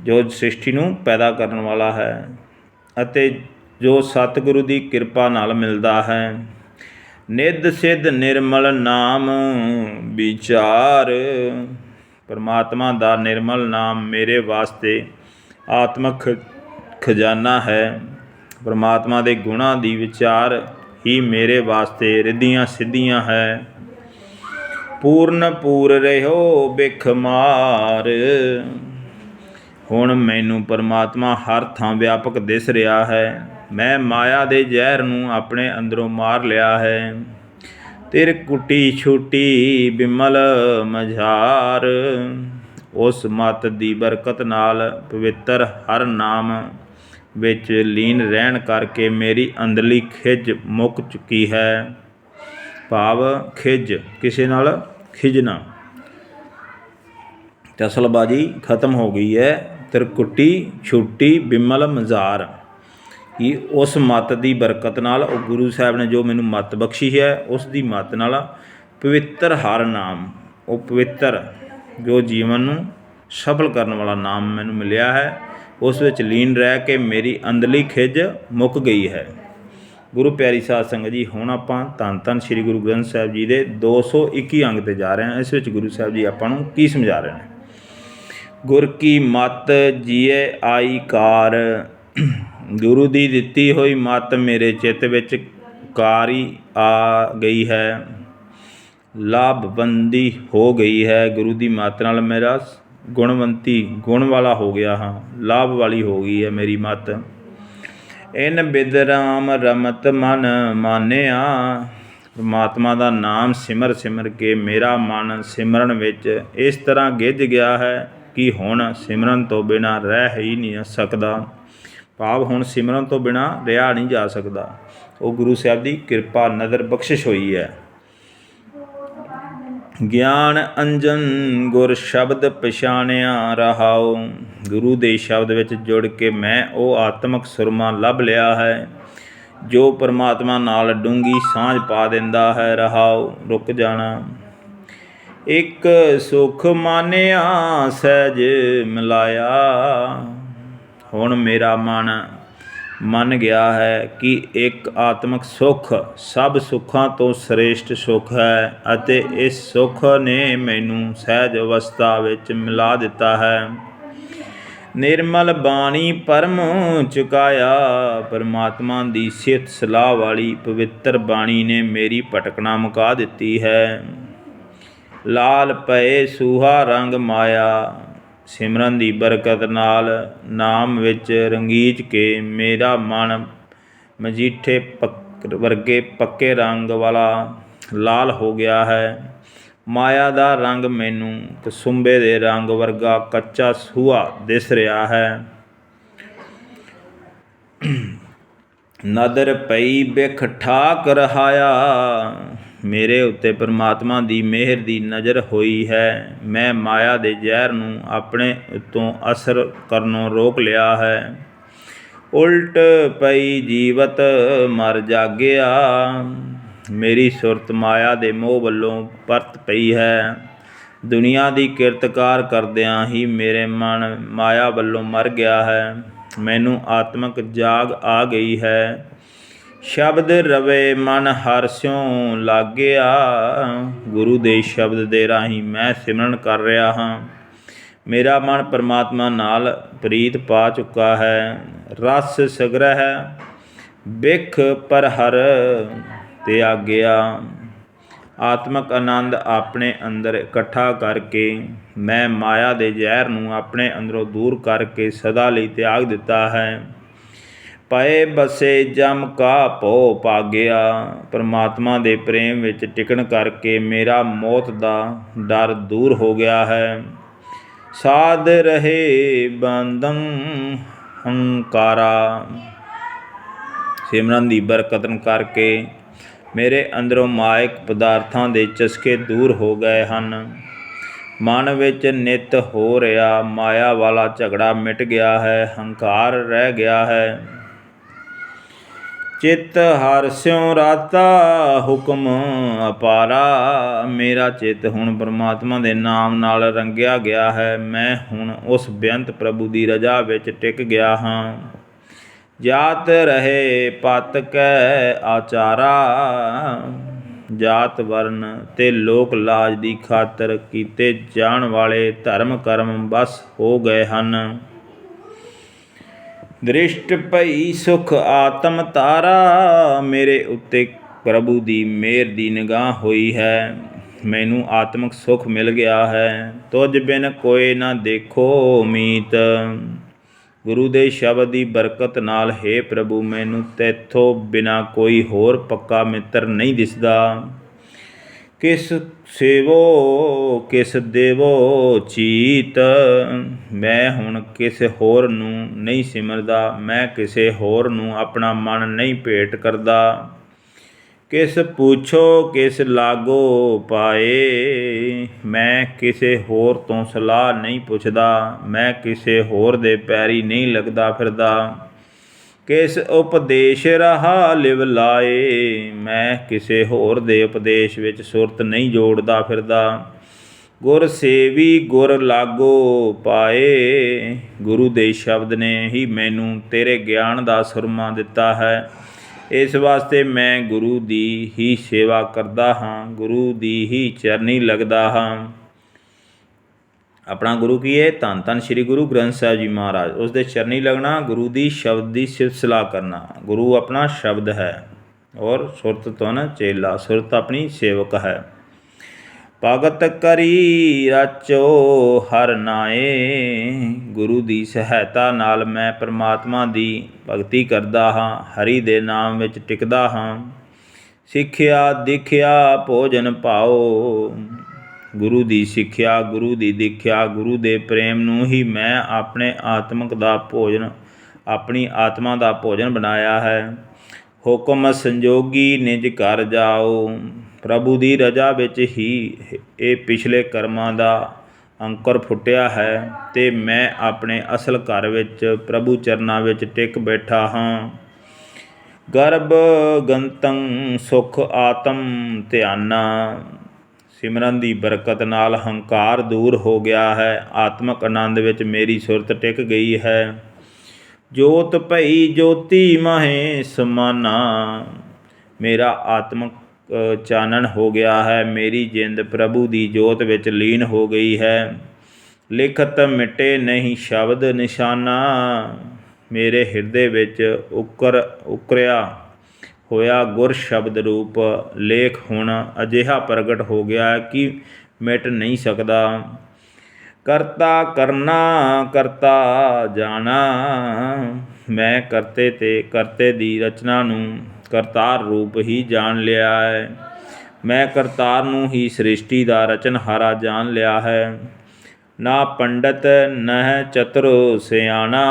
Speaker 1: ਜੋ ਸ੍ਰਿਸ਼ਟੀ ਨੂੰ ਪੈਦਾ ਕਰਨ ਵਾਲਾ ਹੈ ਅਤੇ ਜੋ ਸਤਿਗੁਰੂ ਦੀ ਕਿਰਪਾ ਨਾਲ ਮਿਲਦਾ ਹੈ। ਨਿੱਧ ਸਿੱਧ ਨਿਰਮਲ ਨਾਮ ਵਿਚਾਰ। ਪਰਮਾਤਮਾ ਦਾ ਨਿਰਮਲ ਨਾਮ ਮੇਰੇ ਵਾਸਤੇ ਆਤਮਕ ਖਜ਼ਾਨਾ ਹੈ। ਪਰਮਾਤਮਾ ਦੇ ਗੁਣਾਂ ਦੀ ਵਿਚਾਰ ਹੀ ਮੇਰੇ ਵਾਸਤੇ ਰਿੱਧੀਆਂ ਸਿੱਧੀਆਂ ਹੈ। ਪੂਰਨ ਪੂਰ ਰਹਿਓ ਬਿਖ ਮਾਰ। ਹੁਣ ਮੈਨੂੰ ਪਰਮਾਤਮਾ ਹਰ ਥਾਂ ਵਿਆਪਕ ਦਿਸ ਰਿਹਾ ਹੈ। ਮੈਂ ਮਾਇਆ ਦੇ ਜ਼ਹਿਰ ਨੂੰ ਆਪਣੇ ਅੰਦਰੋਂ ਮਾਰ ਲਿਆ ਹੈ। ਤਿਰ ਕੁਟੀ ਛੂਟੀ ਬਿਮਲ ਮਝਾਰ। ਉਸ ਮੱਤ ਦੀ ਬਰਕਤ ਨਾਲ ਪਵਿੱਤਰ ਹਰ ਨਾਮ ਵਿੱਚ ਲੀਨ ਰਹਿਣ ਕਰਕੇ ਮੇਰੀ ਅੰਦਰਲੀ ਖਿਝ ਮੁੱਕ ਚੁੱਕੀ ਹੈ। ਭਾਵ ਖਿਝ, ਕਿਸੇ ਨਾਲ ਖਿਝਣਾ, ਚਸਲਬਾਜੀ ਖਤਮ ਹੋ ਗਈ ਹੈ। ਤਿਰਕੁਟੀ ਛੁੱਟੀ ਬਿਮਲ ਮਜ਼ਾਰ, ਕਿ ਉਸ ਮੱਤ ਦੀ ਬਰਕਤ ਨਾਲ, ਉਹ ਗੁਰੂ ਸਾਹਿਬ ਨੇ ਜੋ ਮੈਨੂੰ ਮੱਤ ਬਖਸ਼ੀ ਹੈ, ਉਸ ਦੀ ਮੱਤ ਨਾਲ ਪਵਿੱਤਰ ਹਰ ਨਾਮ, ਉਹ ਪਵਿੱਤਰ ਜੋ ਜੀਵਨ ਨੂੰ ਸਫਲ ਕਰਨ ਵਾਲਾ ਨਾਮ ਮੈਨੂੰ ਮਿਲਿਆ ਹੈ, ਉਸ ਵਿੱਚ ਲੀਨ ਰਹਿ ਕੇ ਮੇਰੀ ਅੰਦਰਲੀ ਖਿਝ ਮੁੱਕ ਗਈ ਹੈ। ਗੁਰੂ ਪਿਆਰੀ ਸਾਧ ਸੰਗਤ ਜੀ, ਹੁਣ ਆਪਾਂ ਧੰਨ ਧੰਨ ਸ੍ਰੀ ਗੁਰੂ ਗ੍ਰੰਥ ਸਾਹਿਬ ਜੀ ਦੇ 221 ਅੰਗ 'ਤੇ ਜਾ ਰਹੇ ਹਾਂ। ਇਸ ਵਿੱਚ ਗੁਰੂ ਸਾਹਿਬ ਜੀ ਆਪਾਂ ਨੂੰ ਕੀ ਸਮਝਾ ਰਹੇ ਨੇ? ਗੁਰ ਕੀ ਮੱਤ ਜੀਏ ਆਈ ਕਾਰ, ਗੁਰੂ ਦੀ ਦਿੱਤੀ ਹੋਈ ਮੱਤ ਮੇਰੇ ਚਿੱਤ ਵਿੱਚ ਕਾਰੀ ਆ ਗਈ ਹੈ, ਲਾਭਬੰਦੀ ਹੋ ਗਈ ਹੈ। ਗੁਰੂ ਦੀ ਮੱਤ ਨਾਲ ਮੇਰਾ ਗੁਣਵੰਤੀ, ਗੁਣ ਵਾਲਾ ਹੋ ਗਿਆ ਹਾਂ, ਲਾਭ ਵਾਲੀ ਹੋ ਗਈ ਹੈ ਮੇਰੀ ਮੱਤ। ਇਨ ਬਿਦ ਰਾਮ ਰਮਤ ਮਨ ਮਾਨਿਆ, ਪਰਮਾਤਮਾ ਦਾ ਨਾਮ ਸਿਮਰ ਸਿਮਰ ਕੇ ਮੇਰਾ ਮਨ ਸਿਮਰਨ ਵਿੱਚ ਇਸ ਤਰ੍ਹਾਂ ਗਿੱਝ ਗਿਆ ਹੈ ਕਿ ਹੁਣ ਸਿਮਰਨ ਤੋਂ ਬਿਨਾਂ ਰਹਿ ਹੀ ਨਹੀਂ ਸਕਦਾ। ਭਾਵ ਹੁਣ ਸਿਮਰਨ ਤੋਂ ਬਿਨਾਂ ਰਿਹਾ ਨਹੀਂ ਜਾ ਸਕਦਾ। ਉਹ ਗੁਰੂ ਸਾਹਿਬ ਦੀ ਕਿਰਪਾ ਨਦਰ ਬਖਸ਼ਿਸ਼ ਹੋਈ ਹੈ। ਗਿਆਨ ਅੰਜਨ ਗੁਰ ਸ਼ਬਦ ਪਛਾਣਿਆ ਰਹਾਉ, ਗੁਰੂ ਦੇ ਸ਼ਬਦ ਵਿੱਚ ਜੁੜ ਕੇ ਮੈਂ ਉਹ ਆਤਮਿਕ ਸੁਰਮਾ ਲੱਭ ਲਿਆ ਹੈ ਜੋ ਪਰਮਾਤਮਾ ਨਾਲ ਡੂੰਘੀ ਸਾਂਝ ਪਾ ਦਿੰਦਾ ਹੈ। ਰਹਾਉ, ਰੁਕ ਜਾਣਾ। ਇੱਕ ਸੁਖ ਮਾਨਿਆ ਸਹਿਜ ਮਿਲਾਇਆ, ਹੁਣ ਮੇਰਾ ਮਨ ਮੰਨ ਗਿਆ ਹੈ ਕਿ ਇੱਕ ਆਤਮਿਕ ਸੁੱਖ ਸਭ ਸੁੱਖਾਂ ਤੋਂ ਸ੍ਰੇਸ਼ਟ ਸੁੱਖ ਹੈ ਅਤੇ ਇਸ ਸੁੱਖ ਨੇ ਮੈਨੂੰ ਸਹਿਜ ਅਵਸਥਾ ਵਿੱਚ ਮਿਲਾ ਦਿੱਤਾ ਹੈ। ਨਿਰਮਲ ਬਾਣੀ ਪਰਮ ਚੁਕਾਇਆ, ਪਰਮਾਤਮਾ ਦੀ ਸਿਫਤ ਸਲਾਹ ਵਾਲੀ ਪਵਿੱਤਰ ਬਾਣੀ ਨੇ ਮੇਰੀ ਭਟਕਣਾ ਮੁਕਾ ਦਿੱਤੀ ਹੈ। ਲਾਲ ਪਏ ਸੂਹਾ ਰੰਗ ਮਾਇਆ, ਸਿਮਰਨ ਦੀ ਬਰਕਤ ਨਾਲ ਨਾਮ ਵਿੱਚ ਰੰਗੀਚ ਕੇ ਮੇਰਾ ਮਨ ਮਜੀਠੇ ਵਰਗੇ ਪੱਕੇ ਰੰਗ ਵਾਲਾ ਲਾਲ ਹੋ ਗਿਆ ਹੈ। ਮਾਇਆ ਦਾ ਰੰਗ ਮੈਨੂੰ ਕਸੁੰਬੇ ਦੇ ਰੰਗ ਵਰਗਾ ਕੱਚਾ ਸੂਹਾ ਦਿਸ ਰਿਹਾ ਹੈ। ਨਦਰ ਪਈ ਬਿਖ ਠਾਕ ਰਹਾਇਆ, ਮੇਰੇ ਉੱਤੇ ਪਰਮਾਤਮਾ ਦੀ ਮਿਹਰ ਦੀ ਨਜ਼ਰ ਹੋਈ ਹੈ। ਮੈਂ ਮਾਇਆ ਦੇ ਜ਼ਹਿਰ ਨੂੰ ਆਪਣੇ ਉੱਤੋਂ ਅਸਰ ਕਰਨੋਂ ਰੋਕ ਲਿਆ ਹੈ। ਉਲਟ ਪਈ ਜੀਵਤ ਮਰ ਜਾਗਿਆ, ਮੇਰੀ ਸੁਰਤ ਮਾਇਆ ਦੇ ਮੋਹ ਵੱਲੋਂ ਪਰਤ ਪਈ ਹੈ। ਦੁਨੀਆ ਦੀ ਕਿਰਤਕਾਰ ਕਰਦਿਆਂ ਹੀ ਮੇਰੇ ਮਨ ਮਾਇਆ ਵੱਲੋਂ ਮਰ ਗਿਆ ਹੈ। ਮੈਨੂੰ ਆਤਮਿਕ ਜਾਗ ਆ ਗਈ ਹੈ। ਸ਼ਬਦ ਰਵੇ ਮਨ ਹਰਿ ਸਿਉ ਲਾਗਿਆ, ਗੁਰੂ ਦੇ ਸ਼ਬਦ ਦੇ ਰਾਹੀਂ ਮੈਂ ਸਿਮਰਨ ਕਰ ਰਿਹਾ ਹਾਂ। ਮੇਰਾ ਮਨ ਪਰਮਾਤਮਾ ਨਾਲ ਪ੍ਰੀਤ ਪਾ ਚੁੱਕਾ ਹੈ। ਰਸ ਸਗ੍ਰਹਿ ਬਿਖ ਪਰ ਹਰ ਤਿਆਗਿਆ, ਆਤਮਿਕ ਆਨੰਦ ਆਪਣੇ ਅੰਦਰ ਇਕੱਠਾ ਕਰਕੇ ਮੈਂ ਮਾਇਆ ਦੇ ਜ਼ਹਿਰ ਨੂੰ ਆਪਣੇ ਅੰਦਰੋਂ ਦੂਰ ਕਰਕੇ ਸਦਾ ਲਈ ਤਿਆਗ ਦਿੱਤਾ ਹੈ। ਪਏ ਬਸੇ ਜਮ ਕਾ ਭਉ ਭਾਗਿਆ, ਪਰਮਾਤਮਾ ਦੇ ਪ੍ਰੇਮ ਵਿੱਚ ਟਿਕਣ ਕਰਕੇ ਮੇਰਾ ਮੌਤ ਦਾ ਡਰ ਦੂਰ ਹੋ ਗਿਆ ਹੈ। ਸਾਧ ਰਹੇ ਬੰਧਨ ਹੰਕਾਰਾ, ਸਿਮਰਨ ਦੀ ਬਰਕਤ ਕਰਕੇ ਮੇਰੇ ਅੰਦਰੋਂ ਮਾਇਕ ਪਦਾਰਥਾਂ ਦੇ ਚਸਕੇ ਦੂਰ ਹੋ ਗਏ ਹਨ। ਮਨ ਵਿੱਚ ਨਿਤ ਹੋ ਰਿਹਾ ਮਾਇਆ ਵਾਲਾ ਝਗੜਾ ਮਿਟ ਗਿਆ ਹੈ। ਹੰਕਾਰ ਰਹਿ ਗਿਆ ਹੈ। ਚਿੱਤ ਹਰਿ ਸਿਉ ਰਾਤਾ ਹੁਕਮ ਅਪਾਰਾ, ਮੇਰਾ ਚਿੱਤ ਹੁਣ ਪਰਮਾਤਮਾ ਦੇ ਨਾਮ ਨਾਲ ਰੰਗਿਆ ਗਿਆ ਹੈ। ਮੈਂ ਹੁਣ ਉਸ ਬੇਅੰਤ ਪ੍ਰਭੂ ਦੀ ਰਜ਼ਾ ਵਿੱਚ ਟਿਕ ਗਿਆ ਹਾਂ। ਜਾਤ ਰਹੇ ਪਤ ਕੈ ਆਚਾਰਾ, ਜਾਤ ਵਰਨ ਤੇ ਲੋਕ ਲਾਜ ਦੀ ਖਾਤਰ ਕੀਤੇ ਜਾਣ ਵਾਲੇ ਧਰਮ ਕਰਮ ਬਸ ਹੋ ਗਏ ਹਨ। ਦ੍ਰਿਸ਼ਟ ਭਈ ਸੁਖ ਆਤਮ ਤਾਰਾ, ਮੇਰੇ ਉੱਤੇ ਪ੍ਰਭੂ ਦੀ ਮਿਹਰ ਦੀ ਨਿਗਾਹ ਹੋਈ ਹੈ। ਮੈਨੂੰ ਆਤਮਿਕ ਸੁਖ ਮਿਲ ਗਿਆ ਹੈ। ਤੁਝ ਬਿਨ ਕੋਇ ਨਾ ਦੇਖੋ ਮੀਤ, ਗੁਰੂ ਦੇ ਸ਼ਬਦ ਦੀ ਬਰਕਤ ਨਾਲ ਹੇ ਪ੍ਰਭੂ ਮੈਨੂੰ ਤੈਥੋਂ ਬਿਨਾਂ ਕੋਈ ਹੋਰ ਪੱਕਾ ਮਿੱਤਰ ਨਹੀਂ ਦਿਸਦਾ। ਕਿਸ ਸੇਵੋ ਕਿਸ ਦੇਵੋ ਚੀਤ। ਮੈਂ ਹੁਣ ਕਿਸੇ ਹੋਰ ਨੂੰ ਨਹੀਂ ਸਿਮਰਦਾ, ਮੈਂ ਕਿਸੇ ਹੋਰ ਨੂੰ ਆਪਣਾ ਮਨ ਨਹੀਂ ਭੇਟ ਕਰਦਾ। ਕਿਸ ਪੁੱਛੋ ਕਿਸ ਲਾਗੋ ਪਾਏ, ਮੈਂ ਕਿਸੇ ਹੋਰ ਤੋਂ ਸਲਾਹ ਨਹੀਂ ਪੁੱਛਦਾ, ਮੈਂ ਕਿਸੇ ਹੋਰ ਦੇ ਪੈਰੀ ਨਹੀਂ ਲੱਗਦਾ ਫਿਰਦਾ। ਕਿਸ ਉਪਦੇਸ਼ ਰਹਾ ਲਿਵ ਲਾਏ, ਮੈਂ ਕਿਸੇ ਹੋਰ ਦੇ ਉਪਦੇਸ਼ ਵਿੱਚ ਸੁਰਤ ਨਹੀਂ ਜੋੜਦਾ ਫਿਰਦਾ। ਗੁਰ ਸੇਵੀ ਗੁਰ ਲਾਗੋ ਪਾਏ, ਗੁਰੂ ਦੇ ਸ਼ਬਦ ਨੇ ਹੀ ਮੈਨੂੰ ਤੇਰੇ ਗਿਆਨ ਦਾ ਸੁਰਮਾ ਦਿੱਤਾ ਹੈ। ਇਸ ਵਾਸਤੇ ਮੈਂ ਗੁਰੂ ਦੀ ਹੀ ਸੇਵਾ ਕਰਦਾ ਹਾਂ, ਗੁਰੂ ਦੀ ਹੀ ਚਰਨੀ ਲੱਗਦਾ ਹਾਂ। ਆਪਣਾ ਗੁਰੂ ਕੀ ਹੈ? ਧੰਨ ਧੰਨ ਸ਼੍ਰੀ ਗੁਰੂ ਗ੍ਰੰਥ ਸਾਹਿਬ ਜੀ ਮਹਾਰਾਜ। ਉਸ ਦੇ ਚਰਨੀ ਲੱਗਣਾ, ਗੁਰੂ ਦੀ ਸ਼ਬਦ ਦੀ ਸਿਫਤ ਸਲਾਹ ਕਰਨਾ। ਗੁਰੂ ਆਪਣਾ ਸ਼ਬਦ ਹੈ ਔਰ ਸੁਰਤ ਤੁਨ ਚੇਲਾ, ਸੁਰਤ ਆਪਣੀ ਸੇਵਕ ਹੈ। ਭਗਤ ਕਰੀ ਰਚੋ ਹਰ ਨਾਏ, ਗੁਰੂ ਦੀ ਸਹਾਇਤਾ ਨਾਲ ਮੈਂ ਪਰਮਾਤਮਾ ਦੀ ਭਗਤੀ ਕਰਦਾ ਹਾਂ, ਹਰੀ ਦੇ ਨਾਮ ਵਿੱਚ ਟਿਕਦਾ ਹਾਂ। ਸਿੱਖਿਆ ਦੀਖਿਆ ਭੋਜਨ ਪਾਓ, ਗੁਰੂ ਦੀ ਸਿੱਖਿਆ, ਗੁਰੂ ਦੀ ਦੀਖਿਆ, ਗੁਰੂ ਦੇ ਪ੍ਰੇਮ ਨੂੰ ਹੀ ਮੈਂ ਆਪਣੇ ਆਤਮਕ ਦਾ ਭੋਜਨ, ਆਪਣੀ ਆਤਮਾ ਦਾ ਭੋਜਨ ਬਣਾਇਆ ਹੈ। ਹੁਕਮ ਸੰਜੋਗੀ ਨਿਜ ਘਰ ਜਾਓ, ਪ੍ਰਭੂ ਦੀ ਰਜਾ ਵਿੱਚ ਹੀ ਇਹ ਪਿਛਲੇ ਕਰਮਾਂ ਦਾ ਅੰਕੁਰ ਫੁੱਟਿਆ ਹੈ ਅਤੇ ਮੈਂ ਆਪਣੇ ਅਸਲ ਘਰ ਵਿੱਚ ਪ੍ਰਭੂ ਚਰਨਾਂ ਵਿੱਚ ਟਿਕ ਬੈਠਾ ਹਾਂ। ਗਰਭ ਗੰਤੰ ਸੁਖ ਆਤਮ ਧਿਆਨਾ, ਸਿਮਰਨ ਦੀ ਬਰਕਤ ਨਾਲ ਹੰਕਾਰ ਦੂਰ ਹੋ ਗਿਆ ਹੈ, ਆਤਮਕ ਆਨੰਦ ਵਿੱਚ ਮੇਰੀ ਸੁਰਤ ਟਿਕ ਗਈ ਹੈ। ਜੋਤ ਭਈ ਜੋਤੀ ਮਾਹੇ ਸਮਾਨਾ, ਮੇਰਾ ਆਤਮਕ ਚਾਨਣ ਹੋ ਗਿਆ ਹੈ, ਮੇਰੀ ਜਿੰਦ ਪ੍ਰਭੂ ਦੀ ਜੋਤ ਵਿੱਚ ਲੀਨ ਹੋ ਗਈ ਹੈ। ਲਿਖਤ ਮਿਟੇ ਨਹੀਂ ਸ਼ਬਦ ਨਿਸ਼ਾਨਾ, ਮੇਰੇ ਹਿਰਦੇ ਵਿੱਚ ਉਕਰਿਆ ਹੋਇਆ ਗੁਰ ਸ਼ਬਦ ਰੂਪ ਲੇਖ ਹੁਣ ਅਜਿਹਾ ਪ੍ਰਗਟ ਹੋ ਗਿਆ ਕਿ ਮਿਟ ਨਹੀਂ ਸਕਦਾ। ਕਰਤਾ ਕਰਨਾ ਕਰਤਾ ਜਾਣਾ, ਮੈਂ ਕਰਤੇ ਤੇ ਕਰਤੇ ਦੀ ਰਚਨਾ ਨੂੰ ਕਰਤਾਰ ਰੂਪ ਹੀ ਜਾਣ ਲਿਆ ਹੈ। ਮੈਂ ਕਰਤਾਰ ਨੂੰ ਹੀ ਸ੍ਰਿਸ਼ਟੀ ਦਾ ਰਚਨਹਾਰਾ ਜਾਣ ਲਿਆ ਹੈ। ਨਾ ਪੰਡਤ ਨਹਿ ਚਤੁਰ ਸਿਆਣਾ,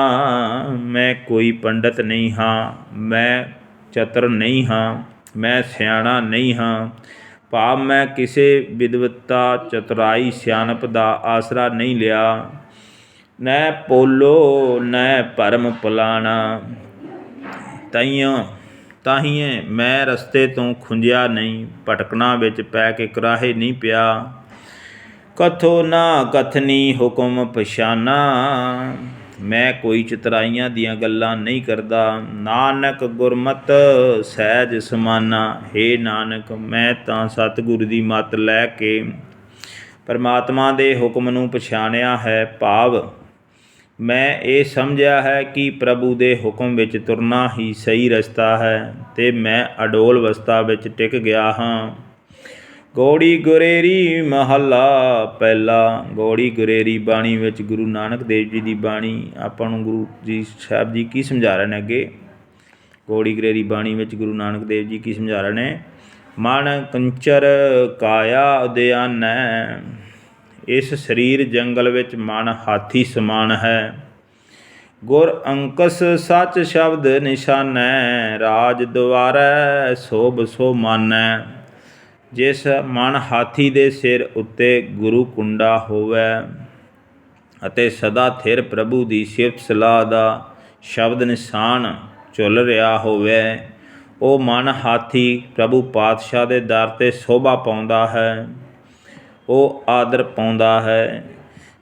Speaker 1: ਮੈਂ ਕੋਈ ਪੰਡਤ ਨਹੀਂ ਹਾਂ, ਮੈਂ ਚਤੁਰ ਨਹੀਂ ਹਾਂ, ਮੈਂ ਸਿਆਣਾ ਨਹੀਂ ਹਾਂ। ਭਾਵ ਮੈਂ ਕਿਸੇ ਵਿਦਵਤਾ ਚਤੁਰਾਈ ਸਿਆਣਪ ਦਾ ਆਸਰਾ ਨਹੀਂ ਲਿਆ। ਨੈ ਪੋਲੋ ਨੈ ਭਰਮ ਭੁਲਾਣਾ, ਤਾਹੀਏ ਮੈਂ ਰਸਤੇ ਤੋਂ ਖੁੰਝਿਆ ਨਹੀਂ, ਭਟਕਣਾ ਵਿੱਚ ਪੈ ਕੇ ਕੁਰਾਹੇ ਨਹੀਂ ਪਿਆ। ਕਥੋ ਨਾ ਕਥਨੀ ਹੁਕਮ ਪਛਾਨਾ, ਮੈਂ ਕੋਈ ਚਤੁਰਾਈਆਂ ਦੀਆਂ ਗੱਲਾਂ ਨਹੀਂ ਕਰਦਾ। ਨਾਨਕ ਗੁਰਮਤਿ ਸਹਿਜ ਸਮਾਨਾ, ਹੇ ਨਾਨਕ ਮੈਂ ਤਾਂ ਸਤਿਗੁਰੂ ਦੀ ਮੱਤ ਲੈ ਕੇ ਪਰਮਾਤਮਾ ਦੇ ਹੁਕਮ ਨੂੰ ਪਛਾਣਿਆ ਹੈ। ਭਾਵ ਮੈਂ ਇਹ ਸਮਝਿਆ ਹੈ ਕਿ ਪ੍ਰਭੂ ਦੇ ਹੁਕਮ ਵਿੱਚ ਤੁਰਨਾ ਹੀ ਸਹੀ ਰਸਤਾ ਹੈ ਅਤੇ ਮੈਂ ਅਡੋਲ ਅਵਸਥਾ ਵਿੱਚ ਟਿਕ ਗਿਆ ਹਾਂ। ਗੌੜੀ ਗੁਰੇਰੀ ਮਹੱਲਾ ਪਹਿਲਾ। ਗੌੜੀ ਗੁਰੇਰੀ ਬਾਣੀ ਵਿੱਚ ਗੁਰੂ ਨਾਨਕ ਦੇਵ ਜੀ ਦੀ ਬਾਣੀ ਆਪਾਂ ਨੂੰ ਗੁਰੂ ਜੀ ਸਾਹਿਬ ਜੀ ਕੀ ਸਮਝਾ ਰਹੇ ਨੇ ਅੱਗੇ। ਗੌੜੀ ਗੁਰੇਰੀ ਬਾਣੀ ਵਿੱਚ ਗੁਰੂ ਨਾਨਕ ਦੇਵ ਜੀ ਕੀ ਸਮਝਾ ਰਹੇ ਨੇ। ਮਨ ਕੰਚਰ ਕਾਇਆ ਉਦਿਆਨੈ, ਇਸ ਸਰੀਰ ਜੰਗਲ ਵਿੱਚ ਮਨ ਹਾਥੀ ਸਮਾਨ ਹੈ। ਗੁਰ ਅੰਕਸ ਸੱਚ ਸ਼ਬਦ ਨਿਸ਼ਾਨੈ, ਰਾਜ ਦੁਆਰੈ ਸੋਭ ਸੋ ਮਾਨੈ। ਜਿਸ ਮਨ ਹਾਥੀ ਦੇ ਸਿਰ ਉੱਤੇ ਗੁਰੂ ਕੁੰਡਾ ਹੋਵੇ ਅਤੇ ਸਦਾ ਥਿਰ ਪ੍ਰਭੂ ਦੀ ਸਿਫਤ ਸਲਾਹ ਦਾ ਸ਼ਬਦ ਨਿਸ਼ਾਨ ਝੁੱਲ ਰਿਹਾ ਹੋਵੇ, ਉਹ ਮਨ ਹਾਥੀ ਪ੍ਰਭੂ ਪਾਤਸ਼ਾਹ ਦੇ ਦਰ 'ਤੇ ਸੋਭਾ ਪਾਉਂਦਾ ਹੈ, ਉਹ ਆਦਰ ਪਾਉਂਦਾ ਹੈ।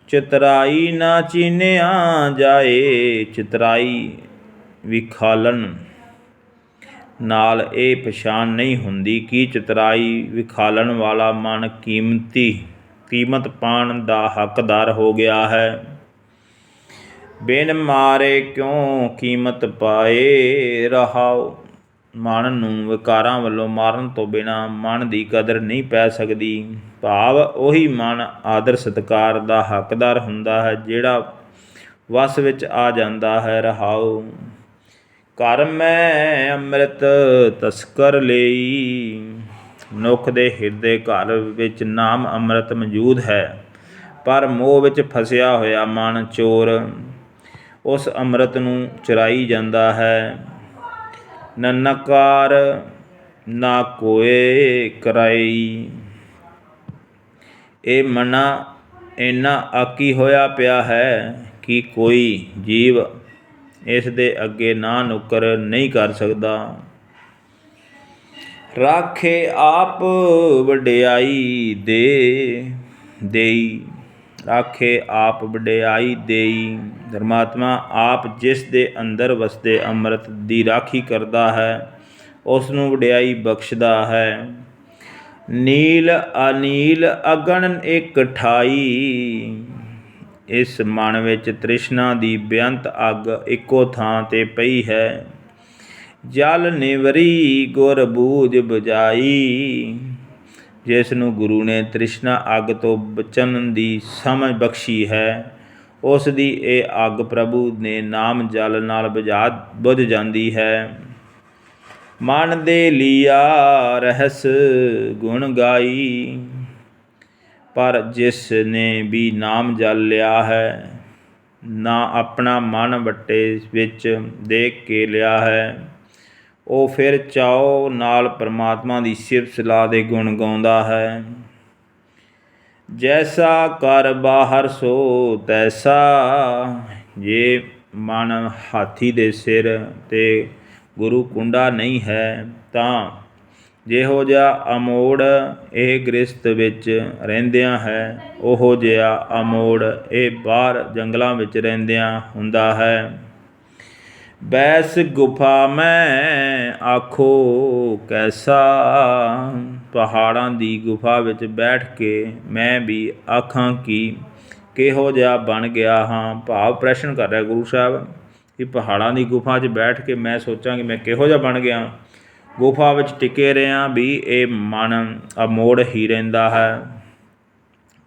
Speaker 1: ਚਤੁਰਾਈ ਨਾ ਚੀਨਿਆ ਜਾਏ, ਚਤੁਰਾਈ ਵਿਖਾਲਣ ਨਾਲ ਇਹ ਪਛਾਣ ਨਹੀਂ ਹੁੰਦੀ ਕਿ ਚਤੁਰਾਈ ਵਿਖਾਲਣ ਵਾਲਾ ਮਨ ਕੀਮਤ ਪਾਉਣ ਦਾ ਹੱਕਦਾਰ ਹੋ ਗਿਆ ਹੈ। ਬਿਨ ਮਾਰੇ ਕਿਉਂ ਕੀਮਤ ਪਾਏ, ਰਹਾਓ ਮਨ ਨੂੰ ਵਿਕਾਰਾਂ ਵੱਲੋਂ ਮਾਰਨ ਤੋਂ ਬਿਨਾਂ ਮਨ ਦੀ ਕਦਰ ਨਹੀਂ ਪੈ ਸਕਦੀ। ਭਾਵ ਉਹੀ ਮਨ ਆਦਰ ਸਤਿਕਾਰ ਦਾ ਹੱਕਦਾਰ ਹੁੰਦਾ ਹੈ ਜਿਹੜਾ ਵਸ ਵਿੱਚ ਆ ਜਾਂਦਾ ਹੈ। ਰਹਾਓ ਘਰ ਮੈਂ ਅੰਮ੍ਰਿਤ ਤਸਕਰ ਲਈ, ਮਨੁੱਖ ਦੇ ਹਿਰਦੇ ਘਰ ਵਿੱਚ ਨਾਮ ਅੰਮ੍ਰਿਤ ਮੌਜੂਦ ਹੈ, ਪਰ ਮੋਹ ਵਿੱਚ ਫਸਿਆ ਹੋਇਆ ਮਨ ਚੋਰ ਉਸ ਅੰਮ੍ਰਿਤ ਨੂੰ ਚੁਰਾਈ ਜਾਂਦਾ ਹੈ। ਨਨਕਾਰ ਨਾ ਕੋਏ ਕਰਾਈ। ਇਹ ਮਨਾ ਇੰਨਾ ਆਕੀ ਹੋਇਆ ਪਿਆ ਹੈ ਕਿ ਕੋਈ ਜੀਵ ਇਸ ਦੇ ਅੱਗੇ ਨਾ ਨੁੱਕਰ ਨਹੀਂ ਕਰ ਸਕਦਾ। ਰਾਖੇ ਆਪ ਵਡਿਆਈ ਦੇਈ। ਰਾਖੇ ਆਪ ਵਡਿਆਈ ਦੇਈ। ਧਰਮਾਤਮਾ ਆਪ ਜਿਸ ਦੇ ਅੰਦਰ ਵਸਦੇ ਅੰਮ੍ਰਿਤ ਦੀ ਰਾਖੀ ਕਰਦਾ ਹੈ, ਉਸ ਨੂੰ ਵਡਿਆਈ ਬਖਸ਼ਦਾ ਹੈ। ਨੀਲ ਅਨੀਲ ਅਗਣ ਇੱਕ ਠਾਈ। ਇਸ ਮਨ ਵਿੱਚ ਤ੍ਰਿਸ਼ਨਾ ਦੀ ਬੇਅੰਤ ਅੱਗ ਇੱਕੋ ਥਾਂ 'ਤੇ ਪਈ ਹੈ। ਜਲ ਨਿਵਰੀ ਗੁਰ ਬੂਝ ਬੁਝਾਈ। ਜਿਸ ਨੂੰ ਗੁਰੂ ਨੇ ਤ੍ਰਿਸ਼ਨਾ ਅੱਗ ਤੋਂ ਬਚਣ ਦੀ ਸਮਝ ਬਖਸ਼ੀ ਹੈ, ਉਸ ਦੀ ਇਹ ਅੱਗ ਪ੍ਰਭੂ ਨੇ ਨਾਮ ਜਲ ਨਾਲ ਬੁਝ ਜਾਂਦੀ ਹੈ। ਮਨ ਦੇ ਲੀਆ ਰਹਿਸ ਗੁਣ ਗਾਈ। ਪਰ ਜਿਸ ਨੇ ਵੀ ਨਾਮ ਜਲ ਲਿਆ ਹੈ, ਨਾ ਆਪਣਾ ਮਨ ਵੱਟੇ ਵਿੱਚ ਦੇਖ ਕੇ ਲਿਆ ਹੈ, ਉਹ ਫਿਰ ਚਾਉ ਨਾਲ ਪਰਮਾਤਮਾ ਦੀ ਸਿਫਤ ਸਲਾਹ ਦੇ ਗੁਣ ਗਾਉਂਦਾ ਹੈ। ਜੈਸਾ ਕਰ ਬਾਹਰ ਸੋ ਤੈਸਾ। ਜੇ ਮਨ ਹਾਥੀ ਦੇ ਸਿਰ 'ਤੇ ਗੁਰੂ ਕੁੰਡਾ ਨਹੀਂ ਹੈ, ਤਾਂ ਜਿਹੋ ਜਿਹਾ ਅਮੋੜ ਇਹ ਗ੍ਰਸਤ ਵਿੱਚ ਰਹਿੰਦਿਆਂ ਹੈ, ਉਹੋ ਜਿਹਾ ਅਮੋੜ ਇਹ ਬਾਹਰ ਜੰਗਲਾਂ ਵਿੱਚ ਰਹਿੰਦਿਆਂ ਹੁੰਦਾ ਹੈ। ਬੈਸ ਗੁਫਾ ਮੈਂ ਆਖੋ ਕੈਸਾ। ਪਹਾੜਾਂ ਦੀ ਗੁਫਾ ਵਿੱਚ ਬੈਠ ਕੇ ਮੈਂ ਵੀ ਆਖਾਂ ਕਿ ਕਿਹੋ ਜਿਹਾ ਬਣ ਗਿਆ ਹਾਂ। ਭਾਵ ਪ੍ਰਸ਼ਨ ਕਰ ਰਿਹਾ ਗੁਰੂ ਸਾਹਿਬ ਕਿ ਪਹਾੜਾਂ ਦੀ ਗੁਫਾ 'ਚ ਬੈਠ ਕੇ ਮੈਂ ਸੋਚਾਂ ਕਿ ਮੈਂ ਕਿਹੋ ਜਿਹਾ ਬਣ ਗਿਆ। ਗੁਫਾ ਵਿੱਚ ਟਿਕੇ ਰਿਹਾ ਵੀ ਇਹ ਮਨ ਅਮੋੜ ਹੀ ਰਹਿੰਦਾ ਹੈ।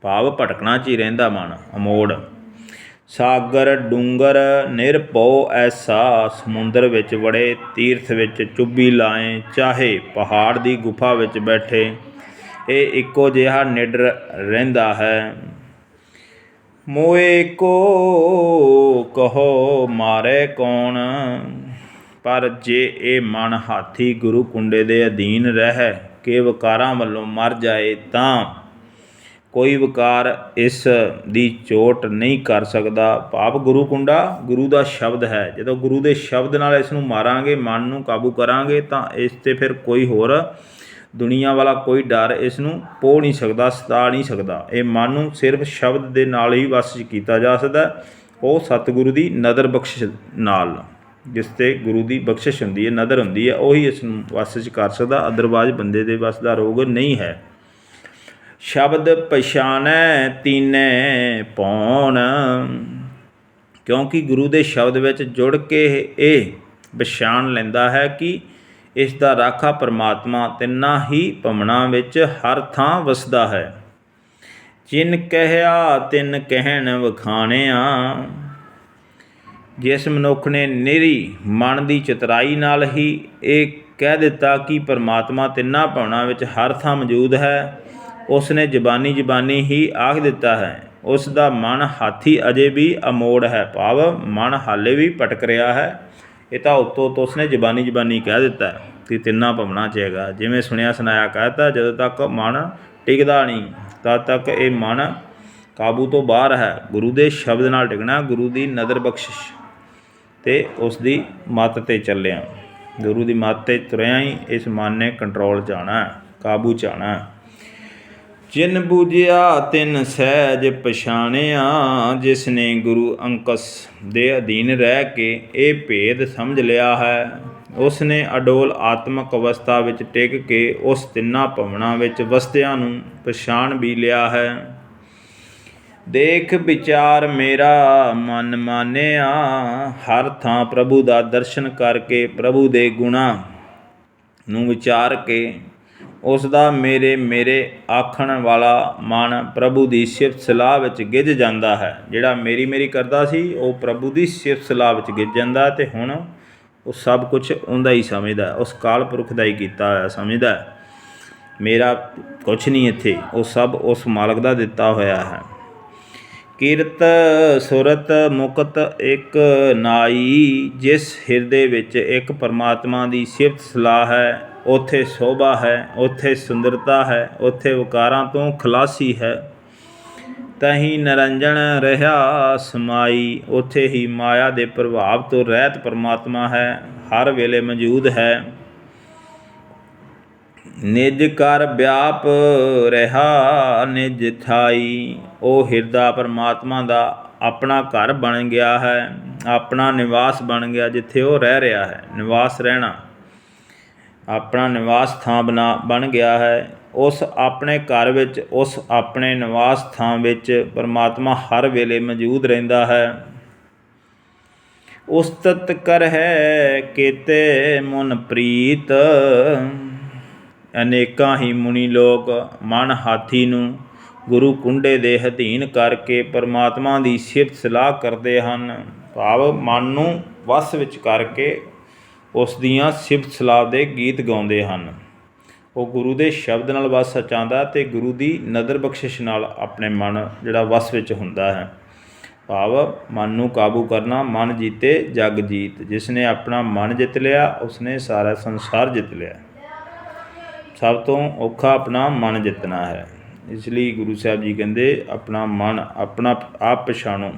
Speaker 1: ਭਾਵ ਭਟਕਣਾ 'ਚ ਹੀ ਰਹਿੰਦਾ ਮਨ ਅਮੋੜ। ਸਾਗਰ ਡੂੰਗਰ ਨਿਰਭਉ ਐਸਾ। ਸਮੁੰਦਰ ਵਿੱਚ ਵੜੇ, ਤੀਰਥ ਵਿੱਚ ਚੁੱਭੀ ਲਾਏ, ਚਾਹੇ ਪਹਾੜ ਦੀ ਗੁਫਾ ਵਿੱਚ ਬੈਠੇ, ਇਹ ਇੱਕੋ ਜਿਹਾ ਨਿਡਰ ਰਹਿੰਦਾ ਹੈ। ਮੋਏ ਕੋ ਕਹੋ ਮਾਰੇ ਕੌਣ। ਪਰ ਜੇ ਇਹ ਮਨ ਹਾਥੀ ਗੁਰੂ ਕੁੰਡੇ ਦੇ ਅਧੀਨ ਰਹਿ ਕੇ ਵਿਕਾਰਾਂ ਵੱਲੋਂ ਮਰ ਜਾਏ, ਤਾਂ ਕੋਈ ਵਿਕਾਰ ਇਸ ਦੀ ਚੋਟ ਨਹੀਂ ਕਰ ਸਕਦਾ। ਭਾਵ ਗੁਰੂ ਕੁੰਡਾ ਗੁਰੂ ਦਾ ਸ਼ਬਦ ਹੈ। ਜਦੋਂ ਗੁਰੂ ਦੇ ਸ਼ਬਦ ਨਾਲ ਇਸ ਨੂੰ ਮਾਰਾਂਗੇ, ਮਨ ਨੂੰ ਕਾਬੂ ਕਰਾਂਗੇ, ਤਾਂ ਇਸ 'ਤੇ ਫਿਰ ਕੋਈ ਹੋਰ ਦੁਨੀਆ ਵਾਲਾ ਕੋਈ ਡਰ ਇਸ ਨੂੰ ਪੋਹ ਨਹੀਂ ਸਕਦਾ, ਸਤਾ ਨਹੀਂ ਸਕਦਾ। ਇਹ ਮਨ ਨੂੰ ਸਿਰਫ ਸ਼ਬਦ ਦੇ ਨਾਲ ਹੀ ਵੱਸ 'ਚ ਕੀਤਾ ਜਾ ਸਕਦਾ, ਉਹ ਸਤਿਗੁਰੂ ਦੀ ਨਦਰ ਬਖਸ਼ਿਸ਼ ਨਾਲ। ਜਿਸ 'ਤੇ ਗੁਰੂ ਦੀ ਬਖਸ਼ਿਸ਼ ਹੁੰਦੀ ਹੈ, ਨਦਰ ਹੁੰਦੀ ਹੈ, ਉਹੀ ਇਸ ਨੂੰ ਵੱਸ 'ਚ ਕਰ ਸਕਦਾ। ਅਦਰਵਾਇਜ਼ ਬੰਦੇ ਦੇ ਵੱਸ ਦਾ ਰੋਗ ਨਹੀਂ ਹੈ। ਸ਼ਬਦ ਪਛਾਣੈ ਤੀਨੈ ਪੌਣ। ਕਿਉਂਕਿ ਗੁਰੂ ਦੇ ਸ਼ਬਦ ਵਿੱਚ ਜੁੜ ਕੇ ਇਹ ਪਛਾਣ ਲੈਂਦਾ ਹੈ ਕਿ ਇਸ ਦਾ ਰਾਖਾ ਪਰਮਾਤਮਾ ਤਿੰਨਾਂ ਹੀ ਭਵਨਾਂ ਵਿੱਚ ਹਰ ਥਾਂ ਵਸਦਾ ਹੈ। ਜਿਨ ਕਹਿਆ ਤਿਨ ਕਹਿਣ ਵਖਾਣਿਆ। ਜਿਸ ਮਨੁੱਖ ਨੇ ਨਿਰੀ ਮਨ ਦੀ ਚਤੁਰਾਈ ਨਾਲ ਹੀ ਇਹ ਕਹਿ ਦਿੱਤਾ ਕਿ ਪਰਮਾਤਮਾ ਤਿੰਨਾਂ ਭਵਨਾਂ ਵਿੱਚ ਹਰ ਥਾਂ ਮੌਜੂਦ ਹੈ, ਉਸ ਨੇ ਜ਼ਬਾਨੀ ਹੀ ਆਖ ਦਿੱਤਾ ਹੈ। ਉਸ ਦਾ ਮਨ ਹਾਥੀ ਅਜੇ ਵੀ ਅਮੋੜ ਹੈ। ਭਾਵ ਮਨ ਹਾਲੇ ਵੀ ਭਟਕ ਰਿਹਾ ਹੈ। ਇਹ ਤਾਂ ਉੱਤੋਂ ਉਸ ਨੇ ਜ਼ਬਾਨੀ ਕਹਿ ਦਿੱਤਾ ਕਿ ਤਿੰਨਾਂ ਭਵਨਾਂ 'ਚ ਹੈਗਾ। ਜਿਵੇਂ ਸੁਣਿਆ ਸੁਣਾਇਆ ਕਹਿ ਦਿੱਤਾ, ਜਦੋਂ ਤੱਕ ਮਨ ਟਿਕਦਾ ਨਹੀਂ ਤਦ ਤੱਕ ਇਹ ਮਨ ਕਾਬੂ ਤੋਂ ਬਾਹਰ ਹੈ। ਗੁਰੂ ਦੇ ਸ਼ਬਦ ਨਾਲ ਟਿਕਣਾ, ਗੁਰੂ ਦੀ ਨਦਰ ਬਖਸ਼ਿਸ਼ ਅਤੇ ਉਸ ਦੀ ਮੱਤ 'ਤੇ ਚੱਲਿਆ, ਗੁਰੂ ਦੀ ਮੱਤ 'ਤੇ ਤੁਰਿਆ ਹੀ ਇਸ ਮਨ ਨੇ ਕੰਟਰੋਲ 'ਚ ਆਉਣਾ, ਕਾਬੂ 'ਚ ਆਉਣਾ। ਜਿਨ ਬੂਝਿਆ ਤਿਨ ਸਹਿਜ ਪਛਾਣਿਆ। ਜਿਸ ਨੇ ਗੁਰੂ ਅੰਕਸ ਦੇ ਅਧੀਨ ਰਹਿ ਕੇ ਇਹ ਭੇਦ ਸਮਝ ਲਿਆ ਹੈ, ਉਸ ਨੇ ਅਡੋਲ ਆਤਮਕ ਅਵਸਥਾ ਵਿੱਚ ਟਿਕ ਕੇ ਉਸ ਤਿੰਨਾਂ ਭਵਨਾਂ ਵਿੱਚ ਵਸਦਿਆਂ ਨੂੰ ਪਛਾਣ ਵੀ ਲਿਆ ਹੈ। ਦੇਖ ਵਿਚਾਰ ਮੇਰਾ ਮਨ ਮਾਨਿਆ। ਹਰ ਥਾਂ ਪ੍ਰਭੂ ਦਾ ਦਰਸ਼ਨ ਕਰਕੇ, ਪ੍ਰਭੂ ਦੇ ਗੁਣਾਂ ਨੂੰ ਵਿਚਾਰ ਕੇ, ਉਸ ਦਾ ਮੇਰੇ ਆਖਣ ਵਾਲਾ ਮਨ ਪ੍ਰਭੂ ਦੀ ਸਿਫਤ ਸਲਾਹ ਵਿੱਚ ਗਿੱਝ ਜਾਂਦਾ ਹੈ। ਜਿਹੜਾ ਮੇਰੀ ਕਰਦਾ ਸੀ, ਉਹ ਪ੍ਰਭੂ ਦੀ ਸਿਫਤ ਸਲਾਹ ਵਿੱਚ ਗਿੱਝ ਜਾਂਦਾ, ਅਤੇ ਹੁਣ ਉਹ ਸਭ ਕੁਛ ਉਹਦਾ ਹੀ ਸਮਝਦਾ, ਉਸ ਕਾਲ ਪੁਰਖ ਦਾ ਹੀ ਕੀਤਾ ਹੋਇਆ ਸਮਝਦਾ। ਮੇਰਾ ਕੁਛ ਨਹੀਂ ਇੱਥੇ, ਉਹ ਸਭ ਉਸ ਮਾਲਕ ਦਾ ਦਿੱਤਾ ਹੋਇਆ ਹੈ। ਕੀਰਤ ਸੁਰਤ ਮੁਕਤ ਇੱਕ ਨਾਈ, ਜਿਸ ਹਿਰਦੇ ਵਿੱਚ ਇੱਕ ਪਰਮਾਤਮਾ ਦੀ ਸਿਫਤ ਸਲਾਹ ਹੈ, ਉੱਥੇ ਸ਼ੋਭਾ ਹੈ, ਉੱਥੇ ਸੁੰਦਰਤਾ ਹੈ, ਉੱਥੇ ਵਿਕਾਰਾਂ ਤੋਂ ਖਲਾਸੀ ਹੈ। ਤਹੀਂ ਨਿਰੰਜਨ ਰਿਹਾ ਸਮਾਈ, ਉੱਥੇ ਹੀ ਮਾਇਆ ਦੇ ਪ੍ਰਭਾਵ ਤੋਂ ਰਹਿਤ ਪਰਮਾਤਮਾ ਹੈ, ਹਰ ਵੇਲੇ ਮੌਜੂਦ ਹੈ। ਨਿਜ ਕਰ ਵਿਆਪ ਰਿਹਾ ਨਿਜ ਥਾਈ, ਉਹ ਹਿਰਦਾ ਪਰਮਾਤਮਾ ਦਾ ਆਪਣਾ ਘਰ ਬਣ ਗਿਆ ਹੈ, ਆਪਣਾ ਨਿਵਾਸ ਬਣ ਗਿਆ, ਜਿੱਥੇ ਉਹ ਰਹਿ ਰਿਹਾ ਹੈ। ਨਿਵਾਸ ਰਹਿਣਾ, ਆਪਣਾ ਨਿਵਾਸ ਥਾਂ ਬਣ ਗਿਆ ਹੈ। ਉਸ ਆਪਣੇ ਘਰ ਵਿੱਚ, ਉਸ ਆਪਣੇ ਨਿਵਾਸ ਥਾਂ ਵਿੱਚ ਪਰਮਾਤਮਾ ਹਰ ਵੇਲੇ ਮੌਜੂਦ ਰਹਿੰਦਾ ਹੈ। ਉਸਤਤ ਕਰ ਹੈ ਕੀਤੇ ਮਨ ਪ੍ਰੀਤ, ਅਨੇਕਾਂ ਹੀ ਮੁਨੀ ਲੋਕ ਮਨ ਹਾਥੀ ਨੂੰ ਗੁਰੂ ਕੁੰਡੇ ਦੇ ਅਧੀਨ ਕਰਕੇ ਪਰਮਾਤਮਾ ਦੀ ਸਿਫਤ ਸਲਾਹ ਕਰਦੇ ਹਨ। ਭਾਵ ਮਨ ਨੂੰ ਵਸ ਵਿੱਚ ਕਰਕੇ ਉਸ ਦੀਆਂ ਸਿਫਤ ਸਲਾਹ ਦੇ ਗੀਤ ਗਾਉਂਦੇ ਹਨ। ਉਹ ਗੁਰੂ ਦੇ ਸ਼ਬਦ ਨਾਲ ਵਸ ਚਾਹੁੰਦਾ ਅਤੇ ਗੁਰੂ ਦੀ ਨਦਰ ਬਖਸ਼ਿਸ਼ ਨਾਲ ਆਪਣੇ ਮਨ ਜਿਹੜਾ ਵਸ ਵਿੱਚ ਹੁੰਦਾ ਹੈ। ਭਾਵ ਮਨ ਨੂੰ ਕਾਬੂ ਕਰਨਾ, ਮਨ ਜੀਤੇ ਜਗ ਜੀਤ। ਜਿਸ ਨੇ ਆਪਣਾ ਮਨ ਜਿੱਤ ਲਿਆ, ਉਸਨੇ ਸਾਰਾ ਸੰਸਾਰ ਜਿੱਤ ਲਿਆ। ਸਭ ਤੋਂ ਔਖਾ ਆਪਣਾ ਮਨ ਜਿੱਤਣਾ ਹੈ। ਇਸ ਲਈ ਗੁਰੂ ਸਾਹਿਬ ਜੀ ਕਹਿੰਦੇ ਆਪਣਾ ਮਨ ਆਪਣਾ ਆਪ ਪਛਾਣੋ,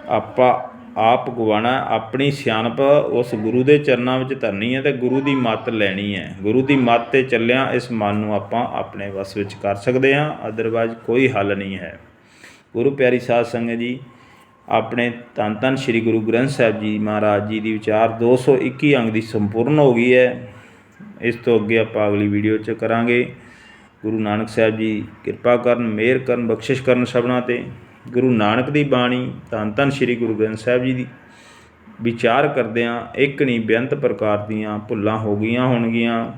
Speaker 1: ਆਪਾਂ ਆਪ ਗਵਾਉਣਾ। ਆਪਣੀ ਸਿਆਣਪ ਉਸ ਗੁਰੂ ਦੇ ਚਰਨਾਂ ਵਿੱਚ ਧਰਨੀ ਹੈ ਅਤੇ ਗੁਰੂ ਦੀ ਮੱਤ ਲੈਣੀ ਹੈ। ਗੁਰੂ ਦੀ ਮੱਤ 'ਤੇ ਚੱਲਿਆ ਇਸ ਮਨ ਨੂੰ ਆਪਾਂ ਆਪਣੇ ਵਸ ਵਿੱਚ ਕਰ ਸਕਦੇ ਹਾਂ, ਅਦਰਵਾਈਜ਼ ਕੋਈ ਹੱਲ ਨਹੀਂ ਹੈ। ਗੁਰੂ ਪਿਆਰੀ ਸਾਧ ਸੰਗਤ ਜੀ, ਆਪਣੇ ਧੰਨ ਧੰਨ ਸ਼੍ਰੀ ਗੁਰੂ ਗ੍ਰੰਥ ਸਾਹਿਬ ਜੀ ਮਹਾਰਾਜ ਜੀ ਦੀ ਵਿਚਾਰ 221 ਅੰਗ ਦੀ ਸੰਪੂਰਨ ਹੋ ਗਈ ਹੈ। ਇਸ ਤੋਂ ਅੱਗੇ ਆਪਾਂ ਅਗਲੀ ਵੀਡੀਓ 'ਚ ਕਰਾਂਗੇ। ਗੁਰੂ ਨਾਨਕ ਸਾਹਿਬ ਜੀ ਕਿਰਪਾ ਕਰਨ, ਮਿਹਰ ਕਰਨ, ਬਖਸ਼ਿਸ਼ ਕਰਨ ਸਭਨਾਂ 'ਤੇ। ਗੁਰੂ ਨਾਨਕ ਦੀ ਬਾਣੀ ਧੰਨ ਧੰਨ ਸ਼੍ਰੀ ਗੁਰੂ ਗ੍ਰੰਥ ਸਾਹਿਬ ਜੀ ਦੀ ਵਿਚਾਰ ਕਰਦਿਆਂ ਇੱਕ ਨਹੀਂ ਬੇਅੰਤ ਪ੍ਰਕਾਰ ਦੀਆਂ ਭੁੱਲਾਂ ਹੋ ਗਈਆਂ ਹੋਣਗੀਆਂ।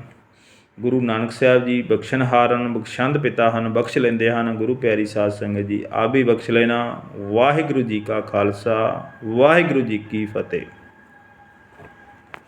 Speaker 1: ਗੁਰੂ ਨਾਨਕ ਸਾਹਿਬ ਜੀ ਬਖਸ਼ਣਹਾਰ ਹਨ, ਬਖਸ਼ੰਦ ਪਿਤਾ ਹਨ, ਬਖਸ਼ ਲੈਂਦੇ ਹਨ। ਗੁਰੂ ਪਿਆਰੀ ਸਾਧ ਸੰਗਤ ਜੀ ਆਪ ਵੀ ਬਖਸ਼ ਲੈਣਾ। ਵਾਹਿਗੁਰੂ ਜੀ ਕਾ ਖਾਲਸਾ, ਵਾਹਿਗੁਰੂ ਜੀ ਕੀ ਫਤਿਹ।